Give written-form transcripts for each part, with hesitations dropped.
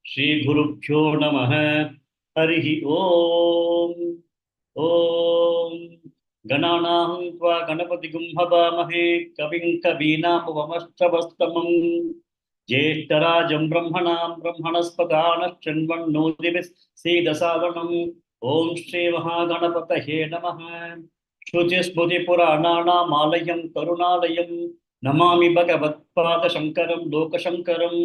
Shri Gurubhyo Namaha. Harihi Om. Om Gananaham Tva Ganapatigum Havamahe Kavim Kavinam Vamastravastamam Jeshtarajam Brahmanam Brahmanaspadanas Chanvan Nodibis Sedasavanam Om Shri Mahaganapatahe Namaha Shrutis Buddhi Puranana Malayam Karunalayam Namami Bhagavatpada Shankaram Lokashankaram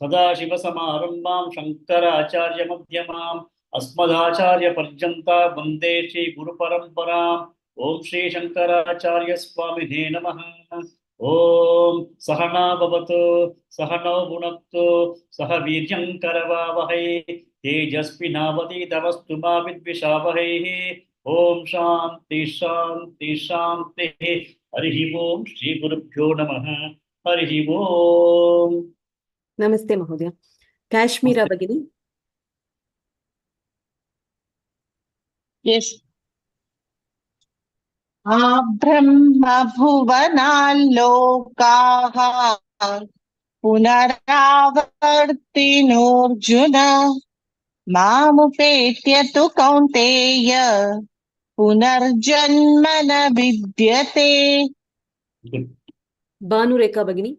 Sadashiva Samarambam Shankaracharya Madhyamam अस्मदाचार्य पर्यंता वंदे श्री गुरु परंपरा ओम श्री शंकराचार्य स्वामिने नमः ओम सहना भवतु सहनौ भुनक्तु सह वीर्यं करवावहै तेजस्विनावधीतमस्तु मा विद्विषावहै ओम शांति शांति शांति हरि ओम श्री गुरुभ्यो नमः हरि ओम नमस्ते महोदय। काश्मीर भगिनी। Yes. ब्रह्मभुवनाल्लोकाः पुनरावर्तिनोऽर्जुन मामुपेत्य तु कौन्तेय पुनर्जन्म न विद्यते। भानुरेखा भगिनी।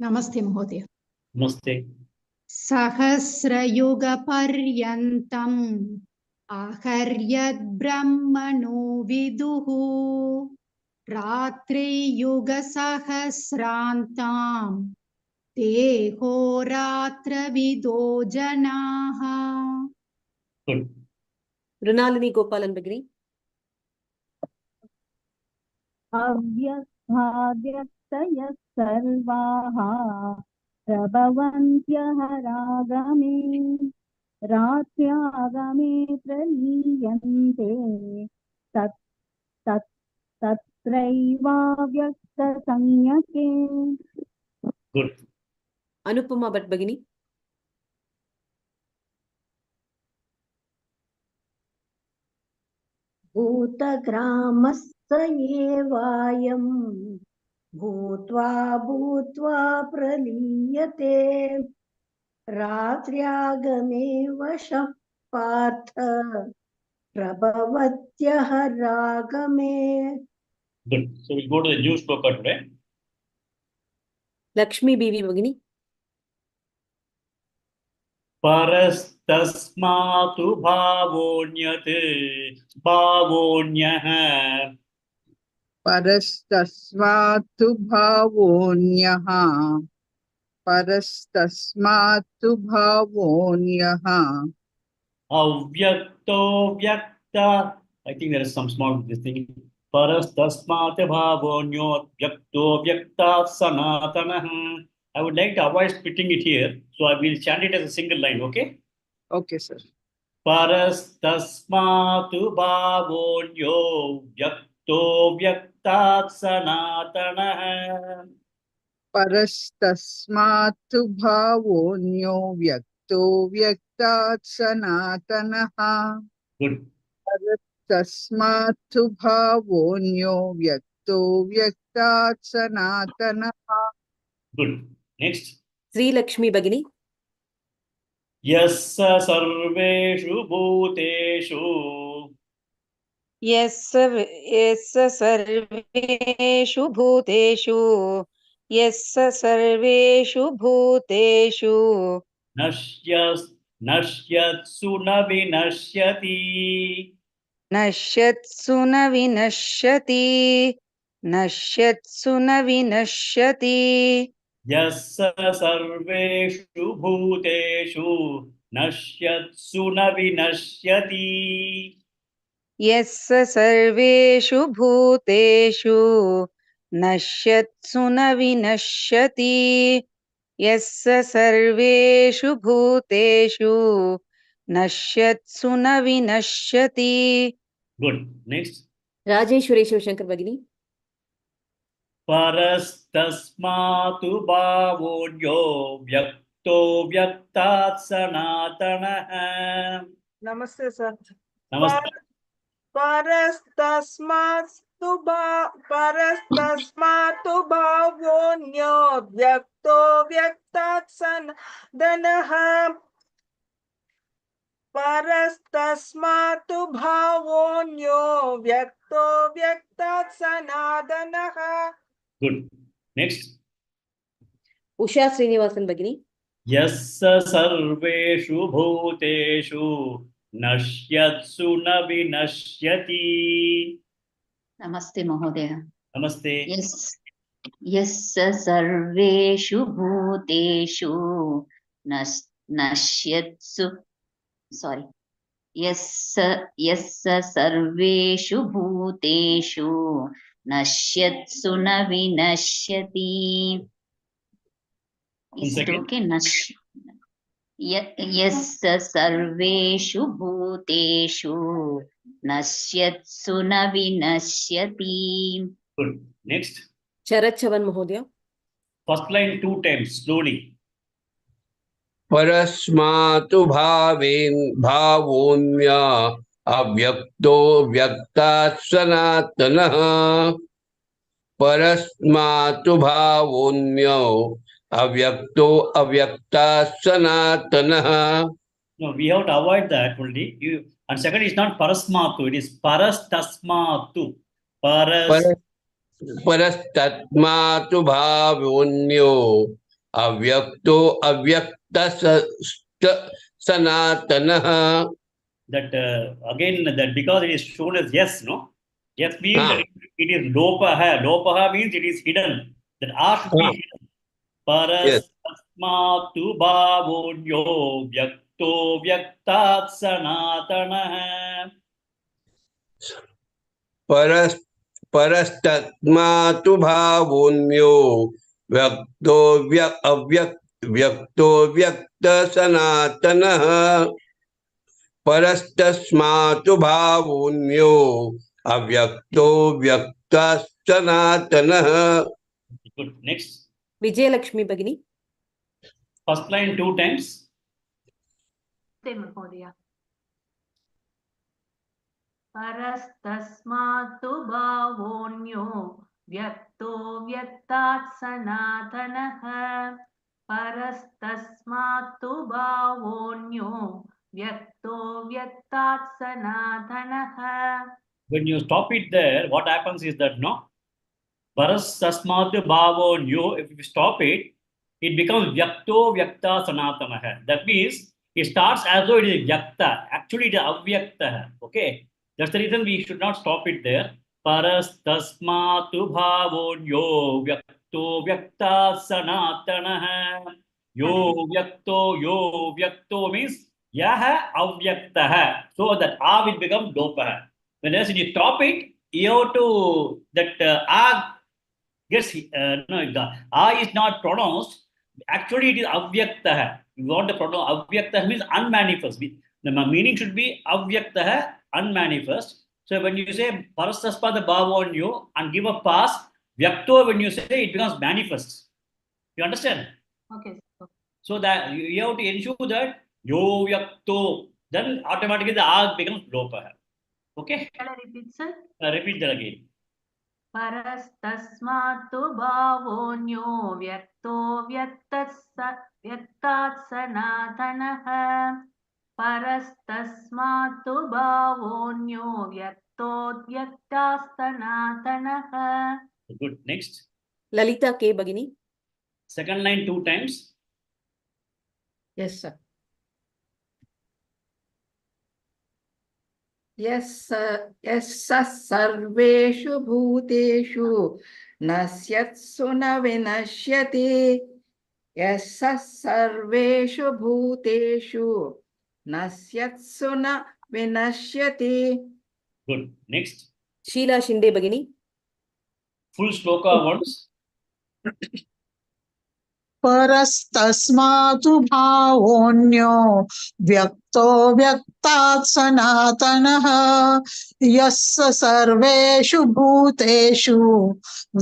नमस्ते महोदय। नमस्ते। सहस्रयुगपर्यन्तम् आहर्यद्ब्रह्मणो विदुः रात्रियुगसहस्रान्तां देहोरात्रविदो जनाः। मृणालिनी गोपालन भगिनी। अव्यक्ताद्यक्तयः सर्वाः प्रभवन्त्यहरागमे रात्र्यागमे प्रलीयन्ते तत्रैवाव्यक्तसंज्ञके। गुड। अनुपमा भट्ट भगिनी। भूतग्रामस्य एवायं भूत्वा भूत्वा प्रलीयते रात्र्यागमे वशः Partha प्रभवत्यः रागमे। Good. So we'll go to the new Shloka today. Lakshmi बीवी भगिनी। परस्तस्मातु भावोऽन्यत् भावोऽन्यः परस्तस्मात्तु भावोऽन्यः परस्तस्मात्तु भावोऽन्यः अव्यक्तो व्यक्त. I think there is some small this thing. Parastasmat bhavonyo vyakto vyaktat sanatanah. I would like to avoid splitting it here, so I will chant it as a single line. Okay. Okay, sir. Parastasmatu bhavonyo vyakto vyaktat sanatanah. परस्तस्मात्तु भावोऽन्यो व्यक्तो व्यक्तात् सनातनः। Good. परस्तस्मात्तु भावोऽन्यो व्यक्तो व्यक्तात् सनातनः। Good. Next. Shri Lakshmi भगिनी। यस्य सर्वेषु भूतेषु यस्य सर्वेषु भूतेषु यस्य सर्वेषु भूतेषु नश्यत्सु न विनश्यति नश्यत्सु न विनश्यति नश्यत्सु न विनश्यति यस्य सर्वेषु भूतेषु नश्यत्सु न विनश्यति यस्य सर्वेषु भूतेषु नश्यत्सु न विनश्यति यस्य सर्वेषु भूतेषु नश्यत्सु न विनश्यति। Good. Next. राजेश्वरी शिवशंकर भगिनी। परस्तस्मातु भावोऽन्यो व्यक्तो व्यक्तात् सनातनः. नमस्ते सर। नमस्ते. परस्तस्मात् परस्तस्मात् भावोऽन्यो व्यक्तो व्यक्तात् सनातनः परस्तस्मात् भावोऽन्यो व्यक्तो व्यक्तात् सनातनः. Good. Next. Usha Srinivasan భగిని. Yassa sarveshu bhuteshu nashyatsu na vinashyati. Namaste Mahodaya. Namaste. Yes sarveshu bhuteshu nashyatsu. Sorry. Yes sarveshu bhuteshu nashyatsu na vinashyati. Is it okay? Yes sarveshu bhuteshu nashyatsu na vinashyati. Good. Next. Sarath చవన్ మహోదయ. First line 2 times slowly. परस्मातु भावोऽन्य अव्यक्तो व्यक्तात् सनातनः परस्मातु भावोऽन्यो अव्यक्तो अव्यक्तात् सनातनः. No, we have to avoid that only. And second is not parasmatu, it is parastasmatu. परस्तस्मातु भावोऽन्यो अव्यक्तो अव्यक्तः सनातनः. That again, that because it is shown as yes, no? Yes means that it is lopaha. Lopaha means it is hidden. That A should be hidden. Parastasmatu bhavonyo vyakto vyaktat sanatanah. परस्तस्मातु भावोऽन्यो व्यक्तो व्यक्तो व्यक्त सनातनः परस्तस्मातु भावोऽन्यो अव्यक्तो व्यक्त सनातनः. Good. Next. Vijayalakshmi భగిని. First line 2 times. परस्तस्मात् भावोऽन्यो व्यक्तो व्यक्तात् सनातनः परस्तस्मात् भावोऽन्यो व्यक्तो व्यक्तात् सनातनः. When you stop it there, what happens is that no, parastasmatu bhavonyo, if you stop it, it becomes vyakto vyakta sanatanah. That means it starts as though it is vyakta. Actually, it is avyakta. Okay. That's the reason we should not stop it there. Parastasmatu bhavonyo vyakto vyakta sanatanah. Yo vyakto means yaha avyaktah. So that A will become lopah. When you stop it, you have to, that A gets, no, the A is not pronounced. Actually, it is avyaktah. You want to pronounce avyaktah means unmanifest. The meaning should be avyaktah, unmanifest. So when you say parastasmata bhavonyo and give a pass, vyakto, when you say it becomes manifest. You understand? Okay. So that you have to ensure that yo vyakto, then automatically the A becomes lopah. Okay? Shall I repeat, sir? Repeat that again. परस्तस्मात् भावोऽन्यो व्यक्तो व्यक्तात् सनातनः परस्तस्मात् भावोऽन्यो व्यक्तो व्यक्तात् सनातनः. Good. Next. లలిత కే భగిని. Second line 2 times. Yes, sir. Yes, सर्वेषु भूतेषु नश्यत्सु न विनश्यति. Yes, सर्वेषु भूतेषु नश्यत्सु न विनश्यति. Good. Next. Sheela Shinde భగిని. Full shloka once. परस्तस्मात् भावोऽन्यो व्यक्तो व्यक्तात् सनातनः यस्य सर्वेषु भूतेषु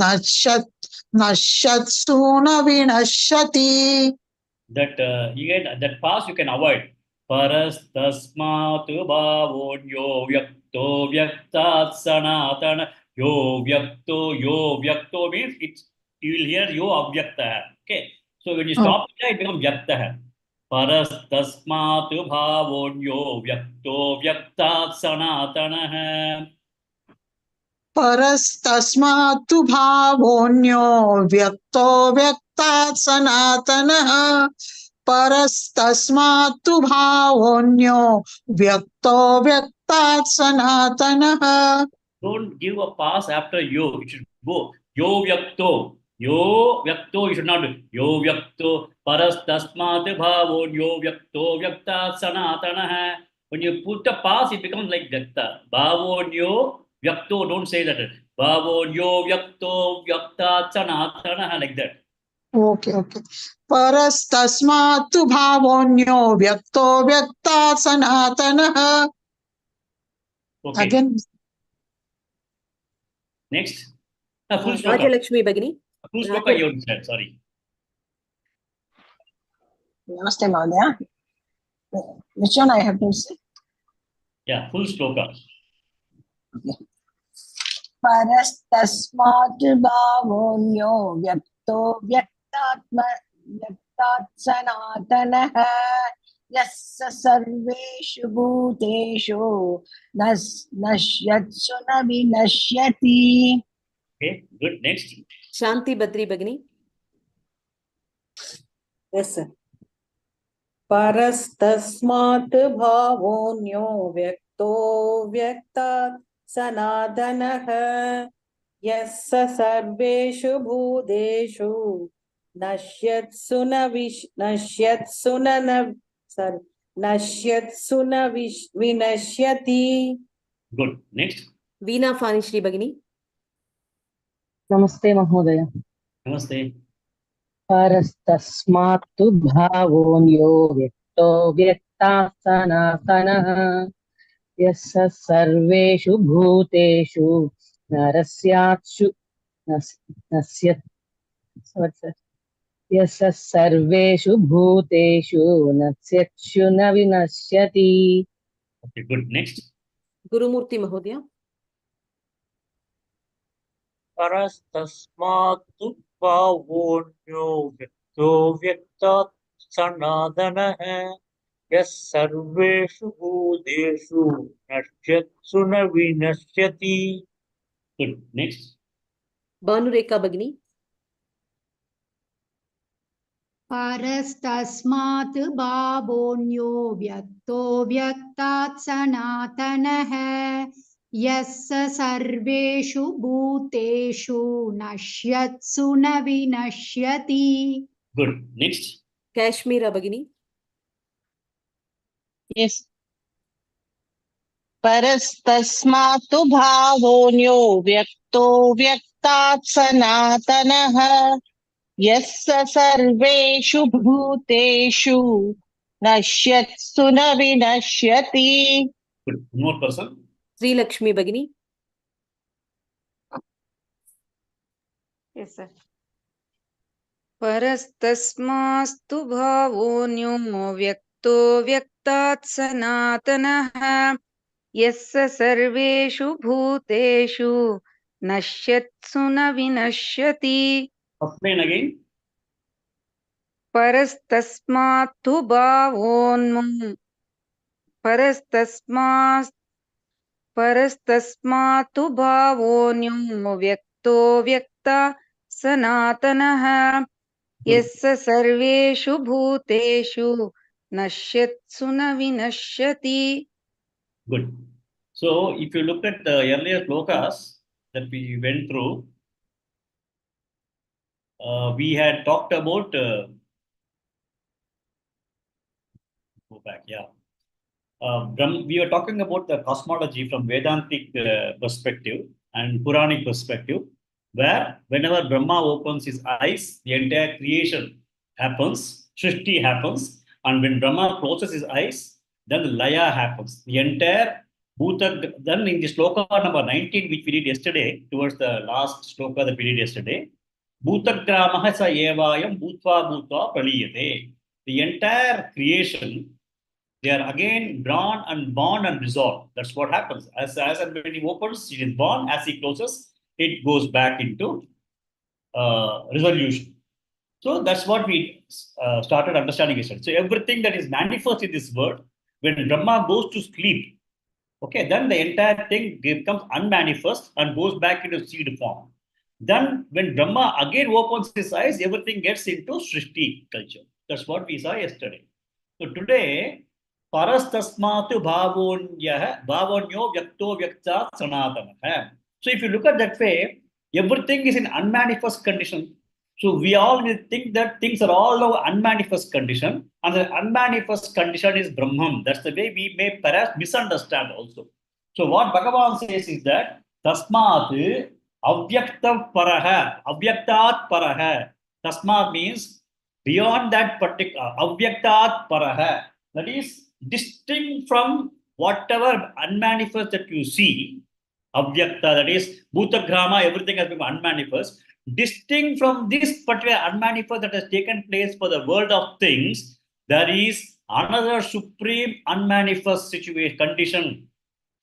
नश्यत्सु न विनश्यति. That that pass you can avoid. Parastasmatu bhavonyo vyakto vyaktat sanatana Yo vyakto means it's, you will hear yo avyakta. Okay. So when you stop it becomes vyakta. Paras tasmat bhavonyo vyakto vyaktat sanatanah. परस्तस्मात्तु भावोऽन्यो व्यक्तो व्यक्तात् सनातनः परस्तस्मात्तु भावोऽन्यो व्यक्तो व्यक्तात् सनातनः. Don't give a pass after yo. It should go. Yo vyakto. Yo vyakto. You should not do. Yo vyakto. Paras tasmat bhavon yo vyakto vyaktat sanatanah. When you put a pass, it becomes like vyakta. Bhavon yo vyakto. Don't say that. Bhavon yo vyakto vyaktat sanatanah. Like that. Okay okay परस्तस्मात्तु भावोऽन्यो व्यक्तो व्यक्तात् सनातनः. Okay. Again. Next. Full shloka. Rajalakshmi Bhagini. Full shloka you said. Sorry. Namaste, Mahodaya. Which one I have to say? Yeah, full shloka. परस्तस्मात् भावोऽन्यो व्यक्तो व्यक्तात् सनातनः यस्य सर्वेषु भूतेषु नश्यत्सु न विनश्यति. Okay, good. Next. Shanti Badri Bhagini. Yes, sir. परस्तस्मात् भावोऽन्यो व्यक्तो व्यक्तात् सनातनः यस्य सर्वेषु भूतेषु नश्यत्सु न विनश्यति. Good. Next. Veena Fanishri Bhagini. नमस्ते महोदय. Namaste. परस्तस्मात्तु भावोऽन्यो व्यक्तो व्यक्तात् सनातनः यस्य सर्वेषु भूतेषु यस्य सर्वेषु भूतेषु नश्यत्सु न विनश्यति. Okay, good. Next. Gurumurthy Mahodaya. परस्तस्मात्तु भावोऽन्यो व्यक्तो व्यक्तात् सनातनः यः सर्वेषु भूतेषु नश्यत्सु न विनश्यति. Good. Next. Bhanureka Bhagini. परस्तस्मात् भावोऽन्यो व्यक्तो व्यक्तात् सनातनः यस्य सर्वेषु भूतेषु नश्यत्सु न विनश्यति. Good. Next. Kashmira Bhagini. Yes. परस्तस्मात्तु भावोऽन्यो व्यक्तो व्यक्तात् सनातनः यस्य सर्वेषु भूतेषु नश्यत्सु न विनश्यति. Good. One more person. Sri Lakshmi Bhagini. Yes, sir. परस्तस्मास्तु भावोऽन्यो व्यक्तो व्यक्तात् सनातनः यस्य सर्वेषु भूतेषु नश्यत्सु न विनश्यति. Explain again. परस्तस्मात्तु भावोऽन्यो व्यक्तो व्यक्ता सनातनः यस्य सर्वेषु भूतेषु नश्यत्सु न विनश्यति. Good. So, if you look at the earlier shlokas that we went through, we had talked about. Go back, yeah. We were talking about the cosmology from Vedantic perspective and Puranic perspective, where whenever Brahma opens his eyes, the entire creation happens, Shrishti happens, and when Brahma closes his eyes, then the Laya happens. The entire Bhuta, then in the Shloka number 19, which we did yesterday, towards the last Shloka that we did yesterday, Bhutagramaha sa evayam bhutva bhutva praliyate. The entire creation, they are again drawn and born and resolved. That's what happens. As and when he opens, it is born. As he closes, it goes back into resolution. So that's what we started understanding yesterday. So everything that is manifest in this world, when Brahma goes to sleep, okay, then the entire thing becomes unmanifest and goes back into seed form. Then when Brahma again opens his eyes, everything gets into Srishti culture. That's what we saw yesterday. So today, parastasmatu bhavonyo vyakto vyakta sanatana. So if you look at that way, everything is in unmanifest condition. So we all think that things are all now unmanifest condition, and the unmanifest condition is Brahman. That's the way we may perhaps misunderstand also. So what Bhagavan says is that Tasmat avyakta paraha, avyaktat paraha. Tasmat means beyond that particular avyaktat paraha. That is distinct from whatever unmanifest that you see. Avyakta, that is Bhutagrama, everything has become unmanifest. Distinct from this particular unmanifest that has taken place for the world of things, there is another supreme unmanifest situation condition.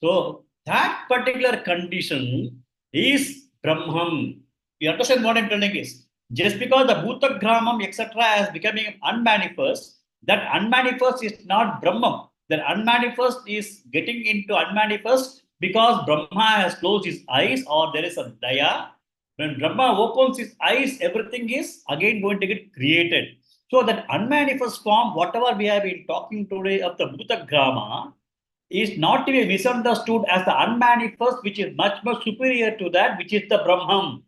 So that particular condition is Brahman. You understand what I'm telling is? Just because the Bhutagramam, etc., is becoming unmanifest, that unmanifest is not Brahman. That unmanifest is getting into unmanifest because Brahma has closed his eyes, or there is a daya. When Brahma opens his eyes, everything is again going to get created. So that unmanifest form, whatever we have been talking today of the Bhutagrama, is not to be misunderstood as the unmanifest, which is much more superior to that, which is the Brahman.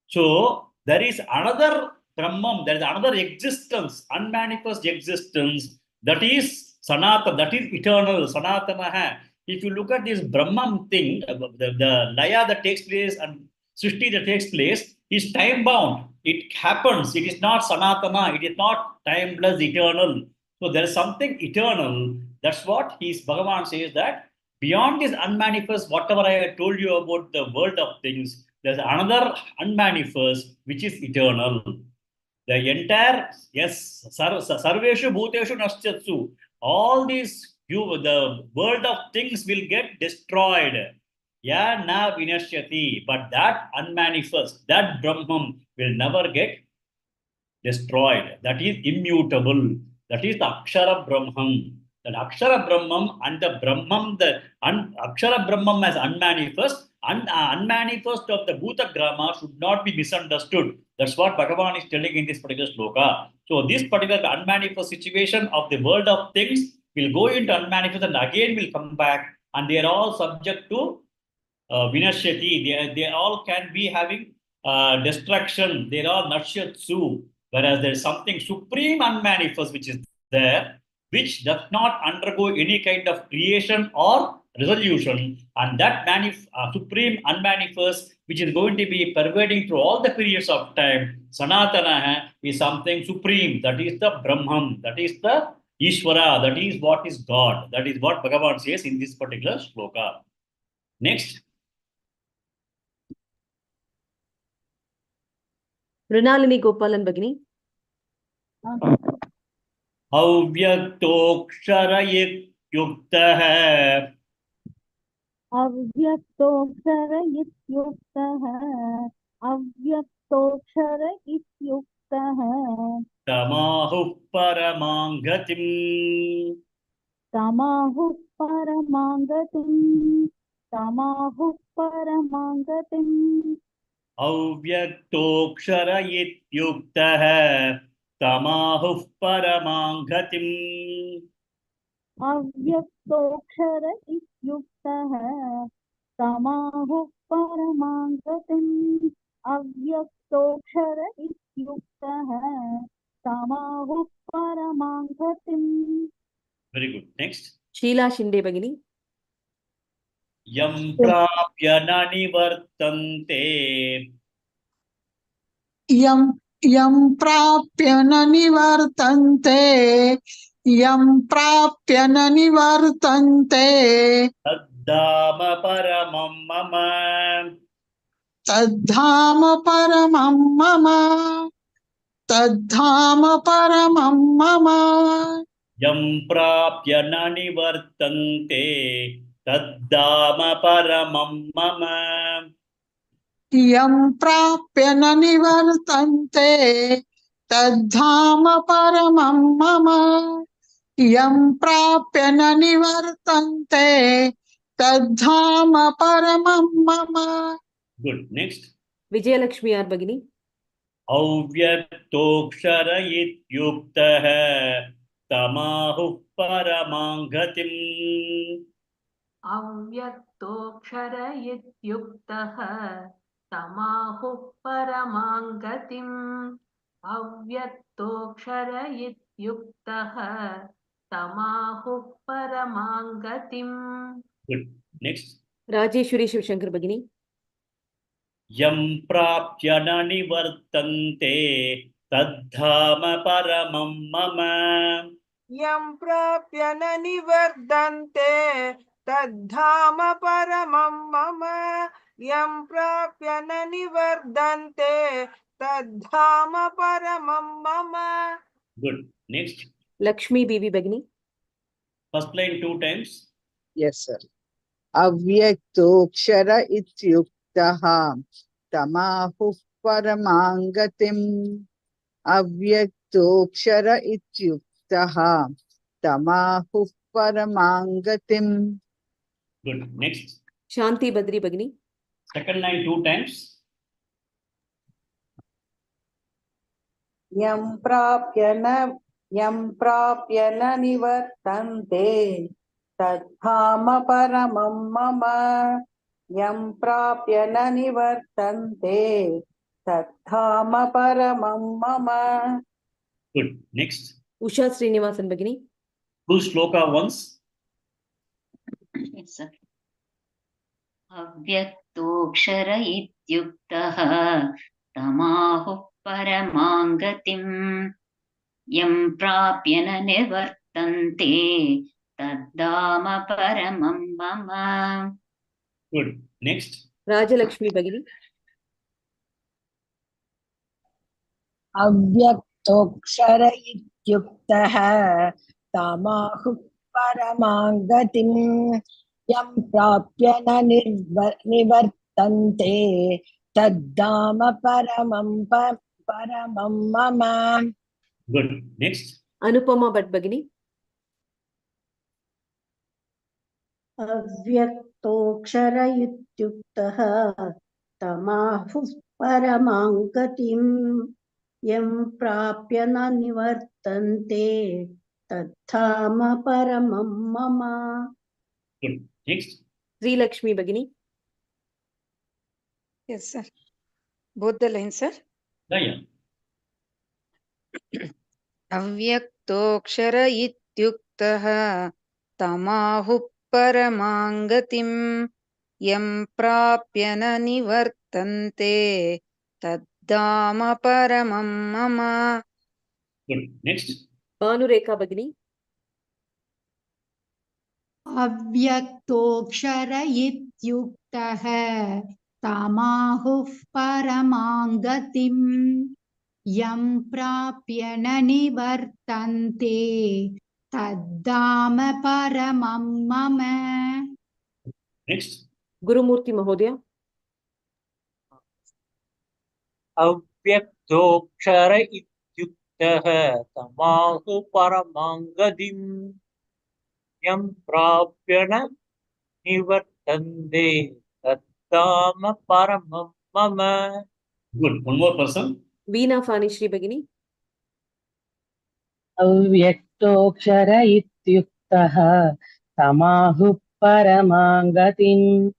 So there is another Brahman, there is another existence, unmanifest existence, that is Sanatana, that is eternal, Sanatana. If you look at this Brahman thing, the Laya that takes place and Srishti that takes place is time bound. It happens. It is not Sanatana. It is not timeless, eternal. So there is something eternal. That's what Bhagavan says, that beyond this unmanifest, whatever I had told you about the world of things, there's another unmanifest which is eternal. The entire, yes, sarveshu bhuteshu nasyatsu, all these, the world of things will get destroyed. Ya na vinashyati, but that unmanifest, that Brahman will never get destroyed. That is immutable. That is the Akshara Brahman. That Akshara Brahman and the Brahman, Akshara Brahman as unmanifest, and unmanifest of the Bhutagrama should not be misunderstood. That's what Bhagavan is telling in this particular shloka. So this particular unmanifest situation of the world of things will go into unmanifest and again will come back, and they are all subject to vinashyati. They all can be having destruction. They are all nashyatsu. Whereas there is something supreme unmanifest which is there, which does not undergo any kind of creation or resolution, and that supreme unmanifest, which is going to be pervading through all the periods of time, Sanatana, is something supreme. That is the Brahman. That is the Ishvara. That is what is God. That is what Bhagavan says in this particular shloka. Next. Mrinalini Gopalan Bhagini. अव्यक्तोऽक्षर युक्तः अव्यक्तोऽक्षर इत्युक्तः अव्यक्तोऽक्षर इत्युक्तः तमाहुः परमां गतिम् तमाहुः परमां गतिम् तमाहुः परमां गतिम् अव्यक्तोऽक्षर इत्युक्तः तमाहुः परमां गतिम् अव्यक्तोऽक्षर इत्युक्तः तमाहुः परमां गतिम् अव्यक्तोऽक्षर इत्युक्तः तमाहुः परमां गतिम्. Very good. Next. Sheila Shinde Bhagini. यं प्राप्य न निवर्तन्ते यं प्राप्य न निवर्तन्ते यं प्राप्य न निवर्तन्ते तद्धाम परमं मम तद्धाम परमं मम तद्धाम परमं मम यं प्राप्य न निवर्तन्ते तद्धाम परमं मम यं प्राप्य न निवर्तन्ते तद्धाम परमं मम यं प्राप्य न निवर्तन्ते तद्धाम परमं मम. Good. Next. विजयलक्ष्मी आर् भगिनी. अव्यक्तोऽक्षर इत्युक्तः तमाहुः परमां गतिम् अव्यक्तोऽक्षर इत्युक्तः तमाहुः परमां गतिम् अव्यक्तोऽक्षर इत्युक्तः तमाहुः परमां गतिम्. Good. Next. राजेश्वरी शिवशंकर भगिनी. यं प्राप्य न निवर्तन्ते तद्धाम परमं मम यं प्राप्य न निवर्तन्ते तद्धाम परमं मम यं प्राप्य न निवर्तन्ते तद्धाम परमं मम. Good. Next. लक्ष्मी बीवी भगिनी. First line 2 times. Yes, sir. अव्यक्तोऽक्षर इत्युक्तः तमाहुः परमां गतिम् अव्यक्तोऽक्षर इत्युक्तः तमाहुः परमां गतिम्. Good. Next. शांति बद्री भगिनी. Second line 2 times. यं प्राप्य न निवर्तन्ते तद्धाम परमं मम यं प्राप्य न निवर्तन्ते तद्धाम परमं मम. Good. Next. उषा श्रीनिवासन भगिनी. Full shloka once. Yes, sir. अव्यक्तोऽक्षर इत्युक्तः तमाहुः परमां गतिम् यं प्राप्य न निवर्तन्ते तद्धाम परमं मम. Good. Next. राजलक्ष्मी भगिनी. अव्यक्तोऽक्षर इत्युक्तः तमाहुः परमां गतिम् यं प्राप्य न निवर्तन्ते तद्धाम परमं मम. Good. Next. अनुपमा भट्ट भगिनी. अव्यक्तोऽक्षर इत्युक्तः तमाहुः परमां गतिम् यं प्राप्य न निवर्तन्ते तद्धाम परमं मम. Good. Next. श्रीलक्ष्मी भगिनी. Yes, sir. Both the lines, sir. Yeah. अव्यक्तोऽक्षर इत्युक्तः तमाहुः परमां गतिम् यं प्राप्य न निवर्तन्ते तद्धाम परमं मम. Good. Next. भानुरेखा भगिनी. अव्यक्तोऽक्षर इत्युक्तः तमाहुः परमां गतिम् यं प्राप्य न निवर्तन्ते तद्धाम परमं मम. Next. गुरुमूर्ति महोदय. अव्यक्तोऽक्षर इत्युक्तः तमाहुः परमां गतिम् यं प्राप्य न निवर्तन्ते तद्धाम परमं मम. Good. One more person. वीणा फानिश्री भगिनी. अव्यक्तोऽक्षर इत्युक्तः तमाहुः परमां गतिम्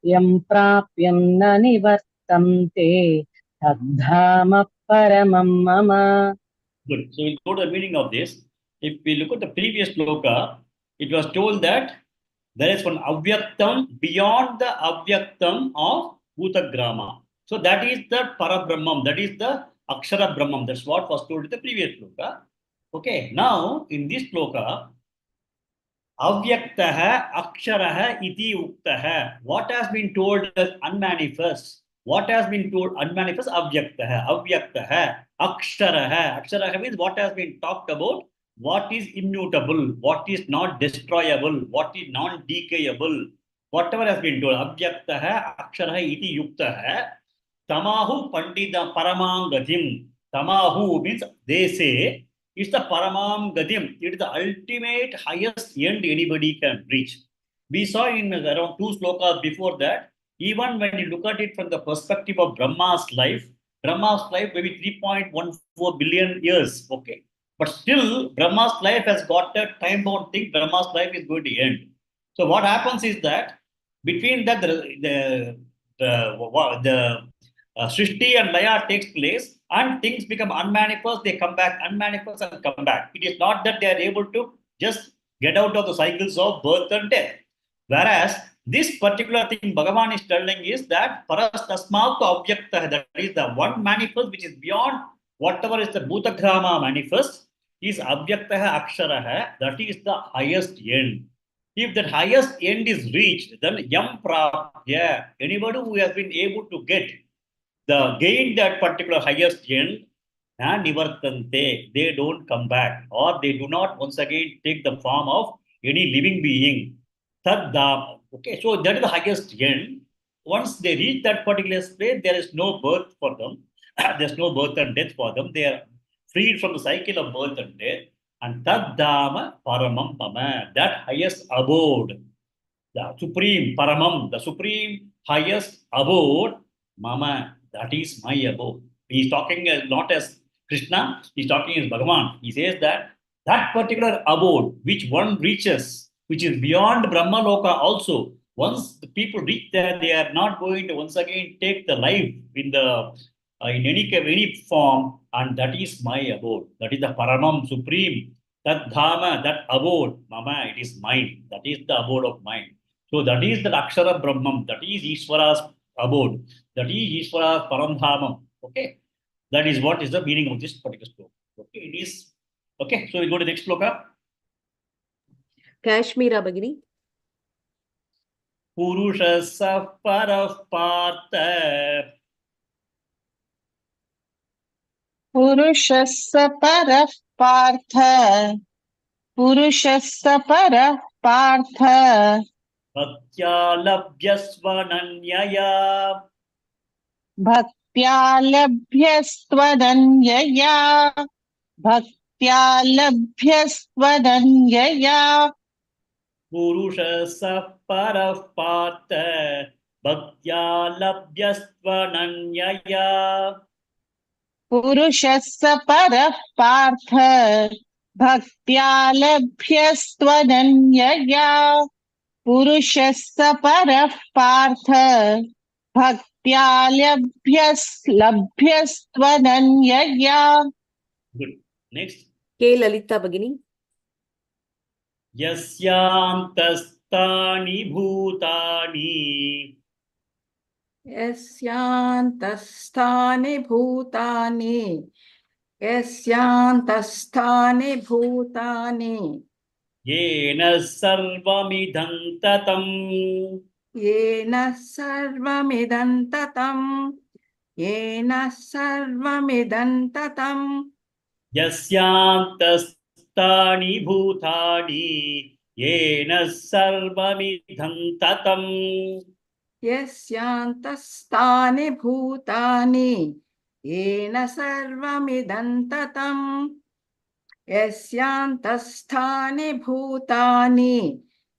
यं प्राप्य न निवर्तन्ते तद्धाम परमं मम. Good. So we'll go to the meaning of this. If we look at the previous shloka, it was told that there is one avyaktam beyond the avyaktam of Bhutagrama. So that is the Parabrahmam, that is the Akshara Brahmam. That's what was told in the previous shloka. Okay, now in this shloka, Avyaktaha Aksharaha iti uktaha. What has been told as unmanifest? What has been told unmanifest? Avyaktaha. Avyaktaha. Aksharaha. Aksharaha means what has been talked about what is immutable, what is not destroyable, what is non-decayable, whatever has been told. Avyaktaha aksharaha iti yuktaha tamahu pandita paramam gatim. Tamahu means they say it's the paramam gatim. It is the ultimate highest end anybody can reach. We saw in around 2 slokas before that, even when you look at it from the perspective of Brahma's life maybe 3.14 billion years. Okay. But still, Brahma's life has got a time bound thing. Brahma's life is going to end. So what happens is that between that the Srishti and Laya takes place and things become unmanifest, they come back, unmanifest and come back. It is not that they are able to just get out of the cycles of birth and death. Whereas this particular thing Bhagavan is telling is that paras tasmatu abhyakta, that is the one manifest which is beyond whatever is the bhutagrama manifest, is abhyakta akshara, that is the highest end. If that highest end is reached, then yam prapya, anybody who has been able to get the gain that particular highest end, nivartante, they don't come back, or they do not once again take the form of any living being. Taddam. Okay, so that is the highest end. Once they reach that particular place, there is no birth for them. There's no birth and death for them. They are freed from the cycle of birth and death. And Taddama Paramam Mama, that highest abode, the supreme Paramam, the supreme highest abode, Mama, that is my abode. He is talking not as Krishna, he is talking as Bhagavan. He says that that particular abode which one reaches, which is beyond Brahma Loka also, once the people reach there, they are not going to once again take the life in the in any form, and that is my abode. That is the Paramam Supreme. That Dhama, that abode, Mama, it is mine. That is the abode of mine. So that is the Akshara Brahman. That is Ishvara's abode. That is Ishvara's Paramdhamam. Okay. That is what is the meaning of this particular sloka. Okay. It is. Okay. So we go to the next sloka. Kashmira Bhagini. Purushasa Parah Partha. पुरुषस्य परः पार्थ पुरुषस्य परः Partha Bhaktya labhyasvananyaya. भक्त्या लभ्यस्त्वदन्यया भक्त्या लभ्यस्त्वदन्यया Purushasa Parah Partha. Bhaktya labhyasvananyaya. पुरुषस्य परः पार्थ भक्त्या लभ्यस्त्वदन्यया पुरुषस्य परः पार्थ भक्त्या लभ्यस्त्वदन्यया. Good. Next. K. Lalita Bhagini. Yasyantastani bhutani. यस्यान्तस्थानि भूतानि यस्यान्तस्थानि भूतानि येन सर्वमिदं ततं. येन सर्वमिदं ततं येन सर्वमिदं ततं यस्यान्तस्थानि भूतानि येन सर्वमिदं ततं. यस्यान्तस्थानि भूतानि येन सर्वमिदं ततं यस्यान्तस्थानि भूतानि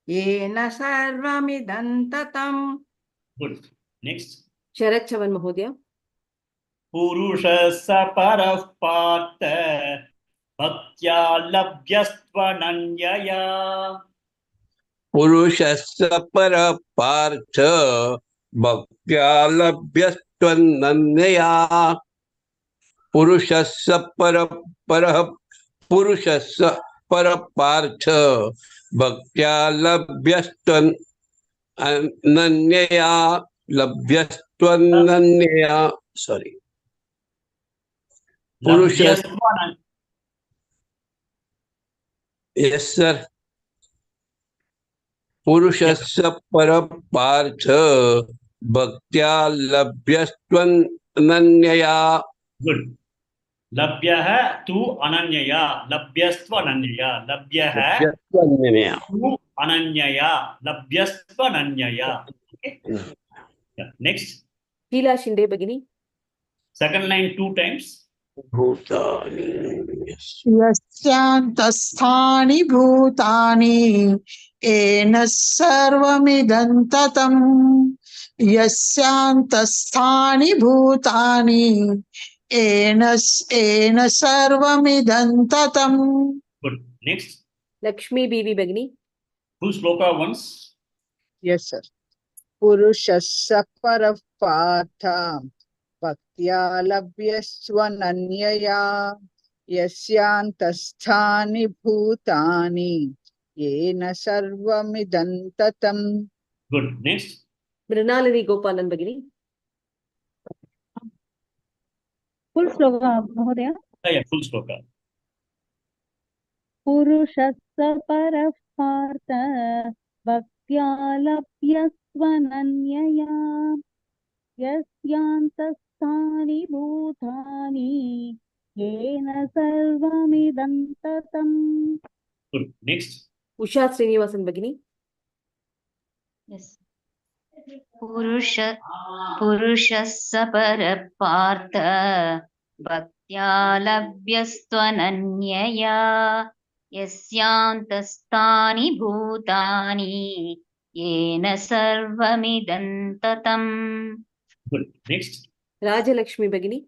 येन सर्वमिदं ततं. Good. Next. Sharat Chavan Mahodaya. Purushasa parah partha bhaktya labhyasvananyaya. पुरुषस्य परः पार्थ भक्त्या लभ्यस्त्वनन्यया पुरुषस्य परः पार्थ भक्त्या लभ्यस्त्वनन्यया सॉरी पुरुषस्य यस सर पुरुषस्य परः पार्थ भक्त्या लभ्यस्त्वनन्यया. Good. Labhyah tu ananyaya. Labhyastva ananyaya. Labhyah Labhyasvananya. tu ananyaya. Labhyastva ananyaya. Okay. Yeah. Next. Sheila Shinde Bhagini. Second line 2 times. Bhutani. Yes. यस्यान्तस्थानि भूतानि येन सर्वमिदं ततम् यस्यान्तस्थानि भूतानि येन सर्वमिदं ततम्. Good. Next. Lakshmi Bibi Bhagini. Full shloka once. Yes, sir. Purushassa parapatha bhaktya labhyasvananyaya yasyantasthani bhutani yena sarvamidam tatam. Good. Next. Mrinalini Gopalan Bhagini. फुल् श्लोक महोदय. Yeah, full shloka. पुरुषस्य परः पार्थ भक्त्या लभ्यस्वनन्यया यस्यान्तस्थानि भूतानि येन सर्वमिदं ततम्. Good. Next. Usha Srinivasan Bhagini. Yes. पुरुषस्य परपार्थ भक्त्या लभ्यस्त्वनन्यया यस्यान्तस्थानि भूतानि येन सर्वमिदं ततम्. Good. Next. Rajalakshmi Bhagini.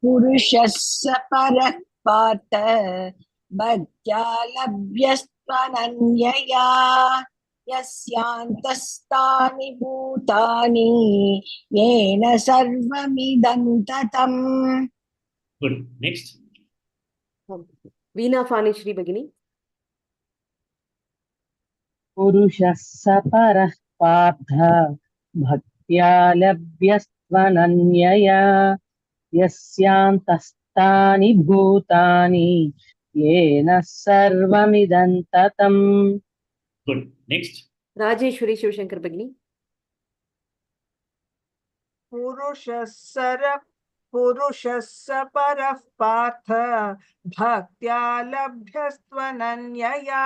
पुरुषस्य परः पार्थ भक्त्या लभ्यस्त्वनन्यया यस्यान्तस्थानि भूतानि येन सर्वमिदं ततम्. Good. Next. Veena Fani Shri Bhagini. पुरुषस्य परः पार्थ भक्त्या लभ्यस्त्वनन्यया यस्यान्तस्थानि भूतानि येन सर्वमिदं ततम्. Good. Next. Rajeshwari Shivashankar Bhagini. पुरुषस्य परः पार्थ भक्त्या लभ्यस्त्वनन्यया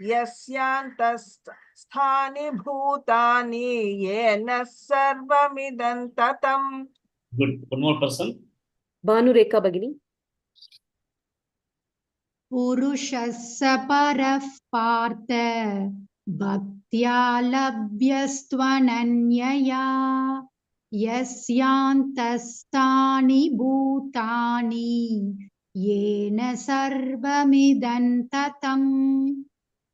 यस्यान्तस्थानि भूतानि येन सर्वमिदं ततम्. Good. One more person. Bhanu Rekha Bhagini. पुरुषस्य परः पार्थ भक्त्या लभ्यस्त्वनन्यया यस्यान्तस्थानि भूतानि येन सर्वमिदं ततम्.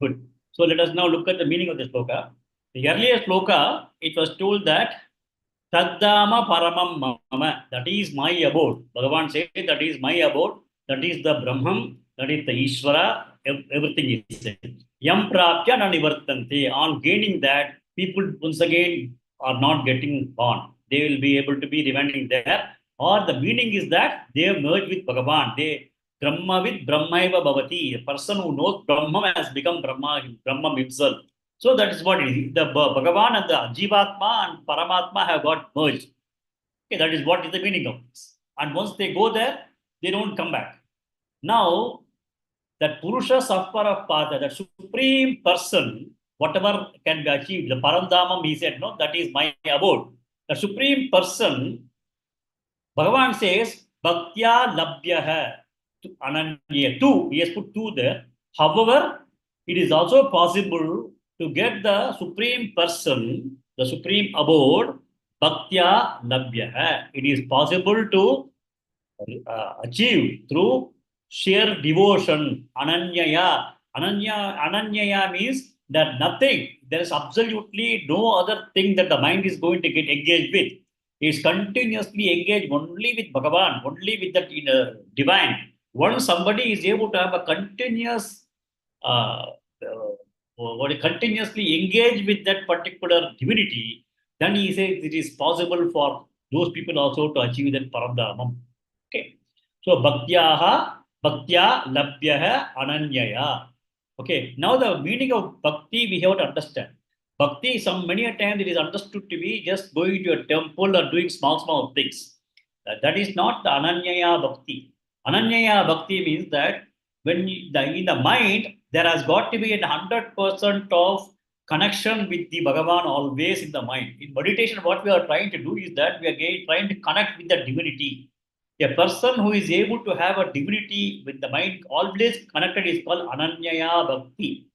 Good. So let us now look at the meaning of the shloka. The earlier shloka, it was told that Taddama Paramam Mama, that is my abode. Bhagavan says that is my abode, that is the Brahman, that is the Ishvara, everything is said. Yam Prapya Nanivartante. On gaining that, people once again are not getting born. They will be able to be remaining there. Or the meaning is that they have merged with Bhagavan. They Brahma with Brahmaiva Bhavati. A person who knows Brahma has become Brahma himself. So that is what it is. The Bhagavan and the Jivatma and Paramatma have got merged. Okay, that is what is the meaning of this. And once they go there, they don't come back. Now, that Purusha Sappara Pada, the supreme person, whatever can be achieved, the Parandamam, he said, no, that is my abode. The supreme person, Bhagavan says, Bhaktya Labhyaha Ananya. Two, he has put two there. However, it is also possible to get the supreme person, the supreme abode, Bhaktya Labhyaha. It is possible to achieve through sheer devotion, Ananyaya. Ananyaya means that nothing, there is absolutely no other thing that the mind is going to get engaged with. It is continuously engaged only with Bhagavan, only with that divine. Once somebody is able to have a continuous, continuously engage with that particular divinity, then he says it is possible for those people also to achieve that Paramdhamam. Okay. So, Bhaktya Labhyaha Ananyaya. Okay. Now, the meaning of Bhakti we have to understand. Bhakti, many a time it is understood to be just going to a temple or doing small things. That is not the Ananyaya Bhakti. Ananyaya Bhakti means that when in the mind, there has got to be 100% of connection with the Bhagavan always in the mind. In meditation, what we are trying to do is that we are trying to connect with the divinity. A person who is able to have a divinity with the mind always connected is called Ananyaya Bhakti.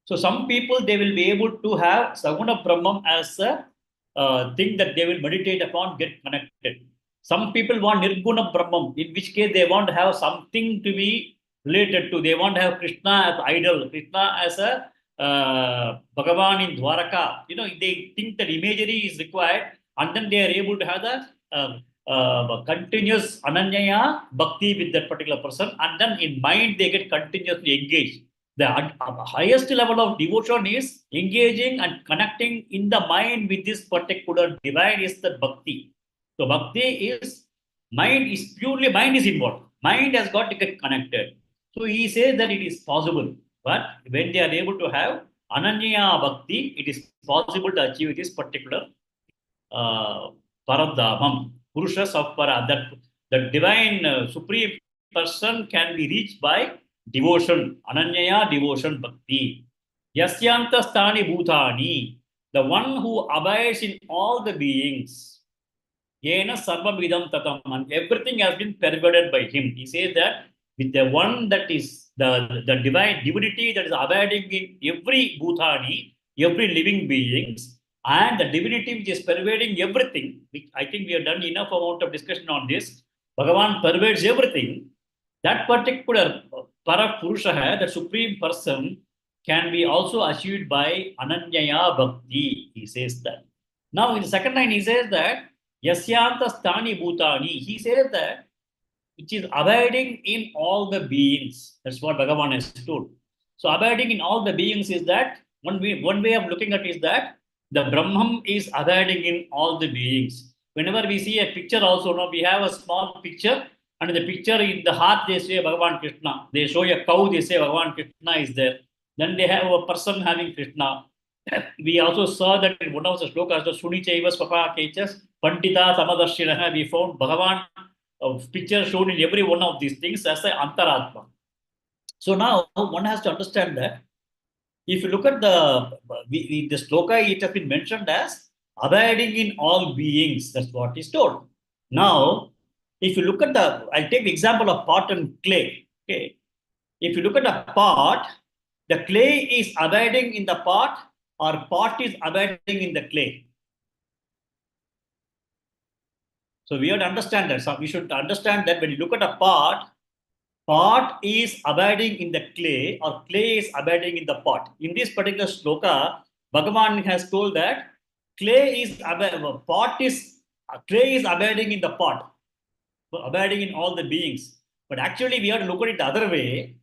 So some people, they will be able to have Saguna Brahman as a thing that they will meditate upon, get connected. Some people want Nirguna Brahman, in which case they want to have something to be related to. They want to have Krishna as idol, Krishna as a Bhagavan in Dwaraka. They think that imagery is required, and then they are able to have the continuous Ananyaya Bhakti with that particular person, and then in mind they get continuously engaged. The highest level of devotion is engaging and connecting in the mind with this particular divine is the bhakti. So bhakti is purely mind is involved. Mind has got to get connected. So he says that it is possible. But when they are able to have Ananya Bhakti, it is possible to achieve this particular Paradhamam, Purushas of Para. That the divine supreme person can be reached by devotion, Ananyaya devotion Bhakti. Yasyanta Sthani Bhutani, the one who abides in all the beings. Yena Sarvamidam Tatam, and everything has been pervaded by him. He says that with the one that is the divine divinity that is abiding in every Bhutani, every living beings, and the divinity which is pervading everything, which I think we have done enough amount of discussion on this. Bhagavan pervades everything. That particular Parapurusha, the supreme person, can be also achieved by Ananyaya Bhakti. He says that. Now in the second line, he says that Yasyanta Sthani Bhutani. He says that which is abiding in all the beings. That's what Bhagavan has told. So abiding in all the beings is that one way of looking at it is that the Brahman is abiding in all the beings. Whenever we see a picture also, we have a small picture, and in the picture in the heart they say Bhagavan Krishna. They show a cow, they say Bhagavan Krishna is there. Then they have a person having Krishna. We also saw that in one of the shlokas, the Sunichaivas Papa Kechas, Pandita Samadarshinaha, we found Bhagavan picture shown in every one of these things as an Antaratma. So now one has to understand that if you look at the shloka, it has been mentioned as abiding in all beings. That's what is told. Now, if you look at I'll take the example of pot and clay. Okay. If you look at a pot, the clay is abiding in the pot, or pot is abiding in the clay. So we have to understand that. So we should understand that when you look at a pot is abiding in the clay, or clay is abiding in the pot. In this particular shloka, Bhagavan has told that clay is abiding in the pot, abiding in all the beings. But actually, we have to look at it the other way.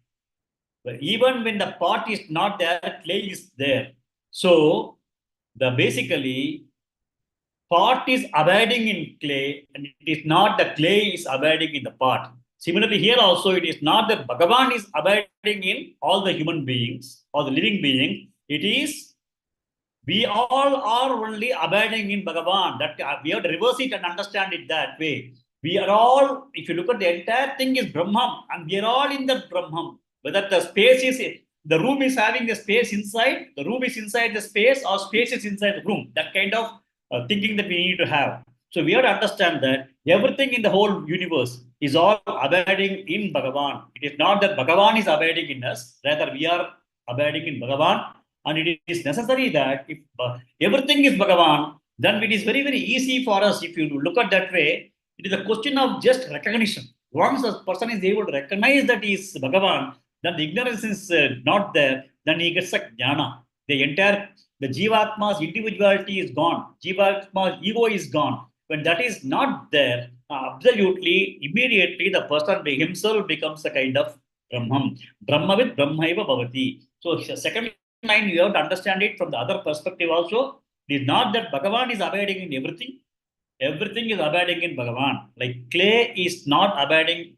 But even when the pot is not there, clay is there. So basically, pot is abiding in clay, and it is not the clay is abiding in the pot. Similarly, here also, it is not that Bhagavan is abiding in all the human beings or the living beings. It is we all are only abiding in Bhagavan. That we have to reverse it and understand it that way. We are all, if you look at the entire thing is Brahman, and we are all in the Brahman. Whether the space is, the room is having the space inside, the room is inside the space, or space is inside the room. That kind of thinking that we need to have. So we have to understand that everything in the whole universe is all abiding in Bhagavan. It is not that Bhagavan is abiding in us, rather we are abiding in Bhagavan. And it is necessary that if everything is Bhagavan, then it is very, very easy for us. If you look at that way, it is a question of just recognition. Once a person is able to recognize that he is Bhagavan, then the ignorance is not there, then he gets a jnana. The Jivatma's individuality is gone. Jivatma's ego is gone. When that is not there, absolutely, immediately the person himself becomes a kind of Brahman. Brahmavid Brahmaiva Bhavati. So second line, you have to understand it from the other perspective also. It is not that Bhagavan is abiding in everything. Everything is abiding in Bhagavan. Like clay is not abiding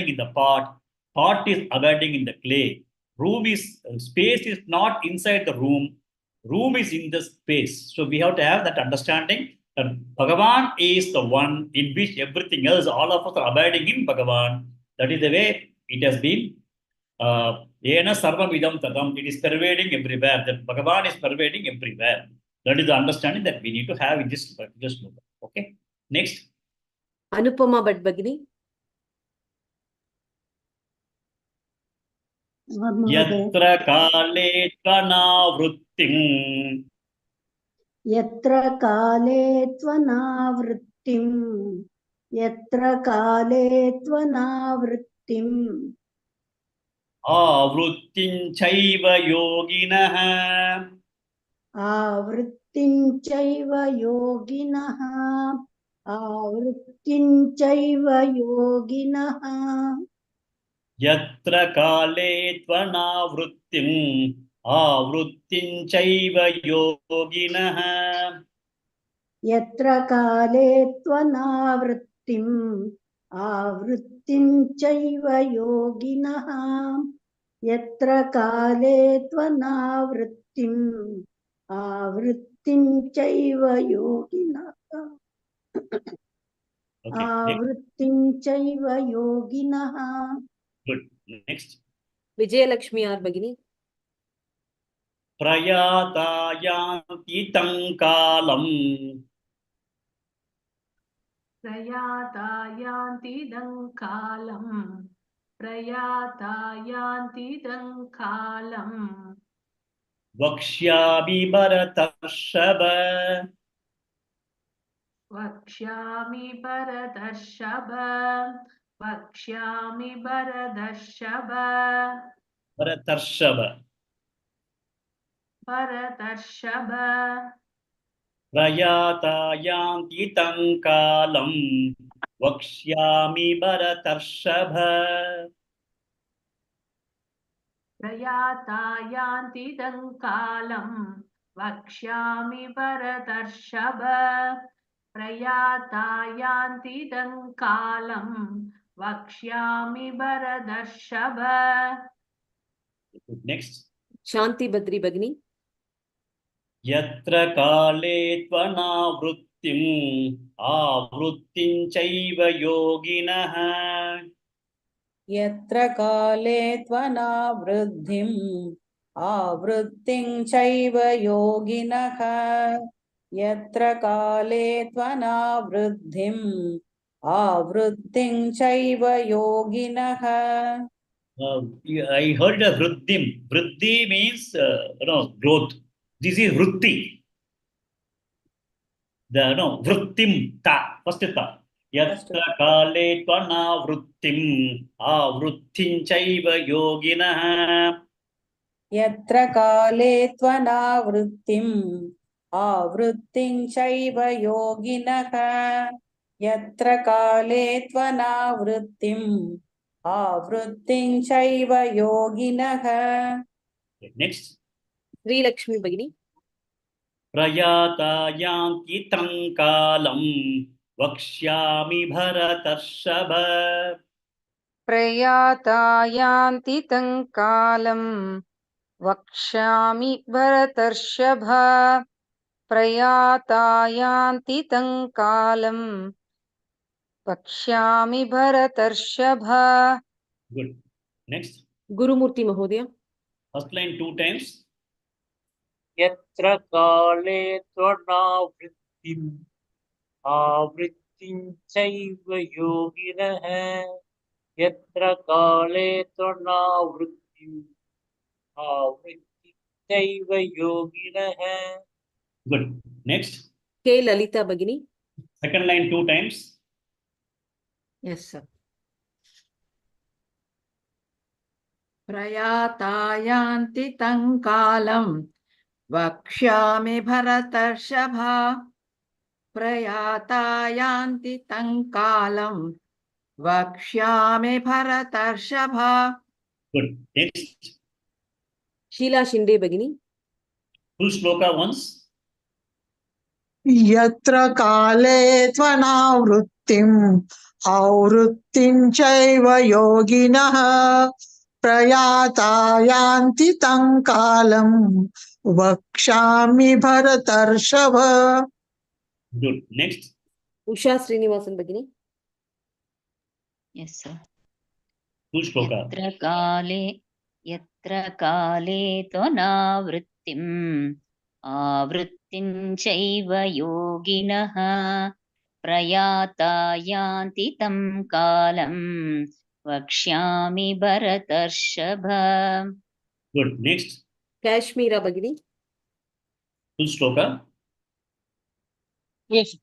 in the pot. Pot is abiding in the clay. Space is not inside the room. Room is in the space. So we have to have that understanding. that Bhagavan is the one in which everything else, all of us are abiding in Bhagavan. That is the way it has been. Yena sarvam idam tatam. It is pervading everywhere. That Bhagavan is pervading everywhere. That is the understanding that we need to have in this particular sloka. Okay. Next. Anupama Bhatt Bhagini. Yatra kale tvanavrittim. Yatra kale tvanavrittim. Yatra kale tvanavrittim. Avrittim chaiva yoginah. Avrittim chaiva yoginah. Avrittim chaiva yoginah. Yatra kale tvanavrittim. Avrittim chaiva yoginah. Yatra kale tvanavrittim. Avrittim chaiva yoginah. Yatra kale tvanavrittim. Avrittim chaiva yoginah. Avrittim chaiva yoginah. Good. Next. Vijayalakshmi R Bhagini. Prayatayanti tankalam. Prayatayanti dankalam. Prayatayanti dankalam. Vakshyabi bharatarshava. Vakshami bharadashava. Vakshami bharadashava. Bharatarshava. Bharadashava. Prayatayanti tankalam. Vakshyami bharatarshava. Prayatayanti dankalam. Vakshami bharadashava. Prayatayanti dankalam. Vakshami bharadashava. Next. Shanti Badri Bhagini. Yatra kale tvanavrittim. Avrittim chaiva yoginah. Yatra kale tvanavriddhim avrittim chaiva yoginah. Yatra kale tvanavriddhim avrittim chaiva yoginah. I heard a vruddhim. Vruddhi means growth. This is vrutti. Vruttim ta. First ta. Yatra kale tvana vruttim. Vruttim chaiva yoginah. Yatra kale tvanavrittim avrittim chaiva yoginah. Yatra kale tvanavrittim avrittim chaiva yoginah. Next. Sri Lakshmi Bhagini. Prayatayanti tankalam. Vakshami bharatarshava. प्रयातायान्ति तङ्कालं वक्ष्यामि भरतर्षभा प्रयातायान्ति तङ्कालं वक्ष्यामि भरतर्षभा. Good. Next. Gurumurthy Mahodaya. First line 2 times. Yatra kale tvanavrittim avrittim chaiva yoginah. Yatra kale tvanavrittim avrittim chaiva yoginah. Good. Next. K Lalita Bhagini. Second line 2 times. Yes, sir. प्रयातायान्ति तङ्कालं वक्ष्यामि भरतर्षभा प्रयातायान्ति तङ्कालं वक्ष्यामि भरतर्षभा. Good. Next. Sheila Shinde Bhagini. Full shloka once. यत्र काले त्वनावृत्तिम् आवृत्तिं चैव योगिनः प्रयाता यान्ति तं कालं वक्ष्यामि भरतर्षभ. Good. Next. Usha Srinivasan Bhagini. Yes, sir. Two shloka. यत्र काले त्वनावृत्तिम् आवृत्तिं चैव योगिनः प्रयाता यान्ति तं कालं वक्ष्यामि भरतर्षभ. Good. Next. Kashmira Bhagini. Two shloka. Yes.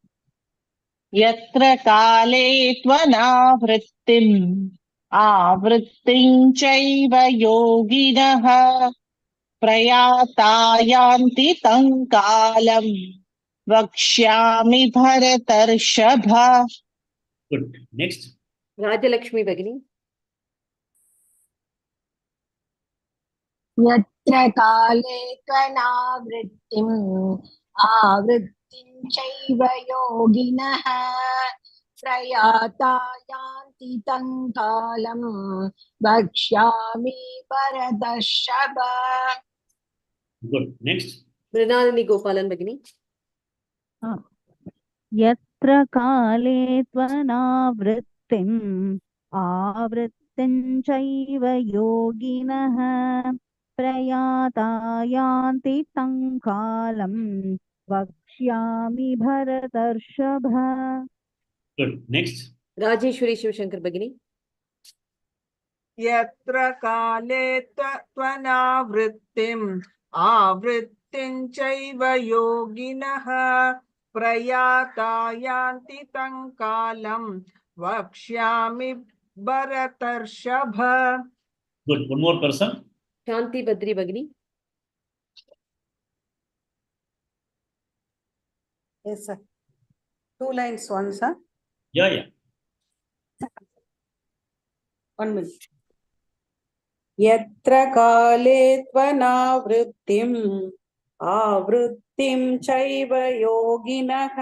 यत्र काले त्वनावृत्तिम् आवृत्तिं चैव योगिनः प्रयाता यान्ति तं कालं वक्ष्यामि भरतर्षभ. Good. Next. Rajalakshmi Bhagini. यत्र काले त्वनावृत्तिम् आवृत्तिं चैव योगिनः प्रयाता यान्ति तं कालं वक्ष्यामि भरतर्षभ. Good. Next. Mrinalini Gopalan Bhagini. यत्र काले त्वनावृत्तिम् आवृत्तिं चैव योगिनः प्रयाता यान्ति तं कालं वक्ष्यामि भरतर्षभ. Good. Next. Rajeshwari Shivashankar Bhagini. यत्र काले त्वनावृत्तिम् आवृत्तिं चैव योगिनः प्रयाता यान्ति तं कालं वक्ष्यामि भरतर्षभ. Good. One more person. Shanti Badri Bhagini. Yes, sir. 2 lines once, sir. Yeah. 1 minute. यत्र काले त्वनावृत्तिम् आवृत्तिं चैव योगिनः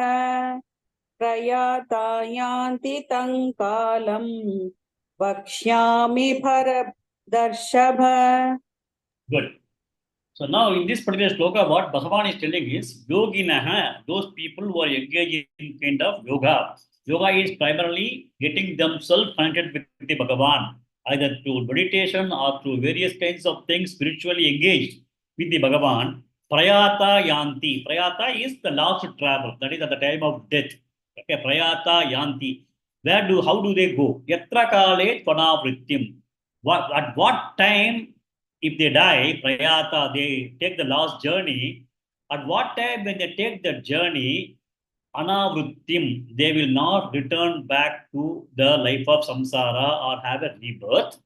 प्रयाता यान्ति तं कालं वक्ष्यामि भरतर्षभ. Good. So now in this particular shloka, what Bhagavan is telling is Yoginaha, those people who are engaged in kind of yoga. Yoga is primarily getting themselves connected with the Bhagavan, either through meditation or through various kinds of things spiritually engaged with the Bhagavan. Prayata yanti. Prayata is the last travel, that is at the time of death. Okay, Prayata yanti. How do they go? Yatra kale tvanavrittim. At what time, if they die, prayata, they take the last journey. At what time when they take the journey, anavrittim, they will not return back to the life of samsara or have a rebirth.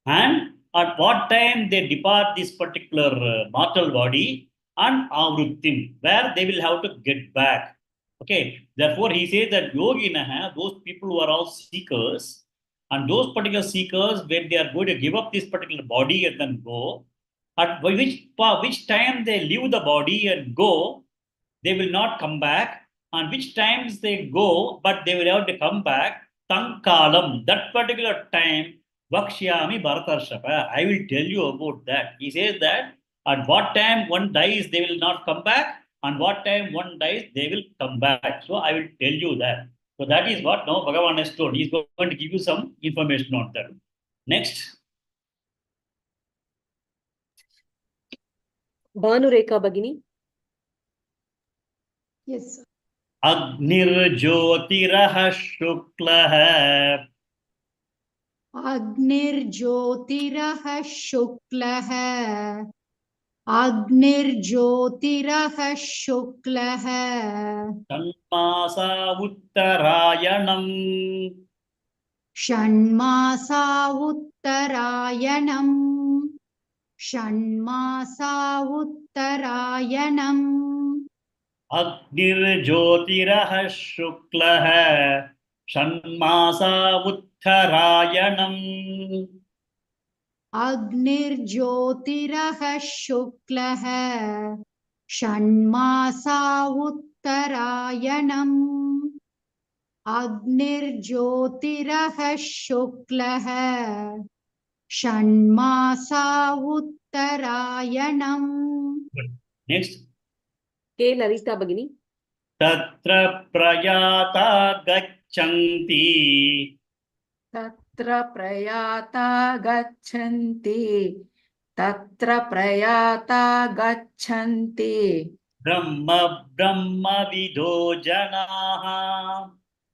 And at what time they depart this particular mortal body, and avrittim, where they will have to get back. Okay, therefore he says that yoginaha, those people who are all seekers, and those particular seekers, when they are going to give up this particular body and then go, at which time they leave the body and go, they will not come back. And which times they go, but they will have to come back. Tankalam, that particular time, Vakshyami Bharatarshapa. I will tell you about that. He says that at what time one dies, they will not come back. And what time one dies, they will come back. So I will tell you that. So that is what now Bhagavan has told. He is going to give you some information on that. Next. Bhanureka Bhagini. Yes. Agnirjyotirah shuklah. अग्निर्ज्योतिरः शुक्लः अग्निर्ज्योतिरः शुक्लः Tanmasa uttarayanam. षण्मासा उत्तरायणम् षण्मासा उत्तरायणम् Agnirjyotirah shuklah. Shanmasa uttarayanam. अग्निर्ज्योतिरः शुक्लः षण्मासा उत्तरायणम् अग्निर्ज्योतिरः शुक्लः षण्मासा उत्तरायणम्. Next. K. Lalita Bhagini. तत्र प्रयाता गच्छन्ति तत्र प्रयाता गच्छन्ति तत्र प्रयाता गच्छन्ति ब्रह्मविदो जनाः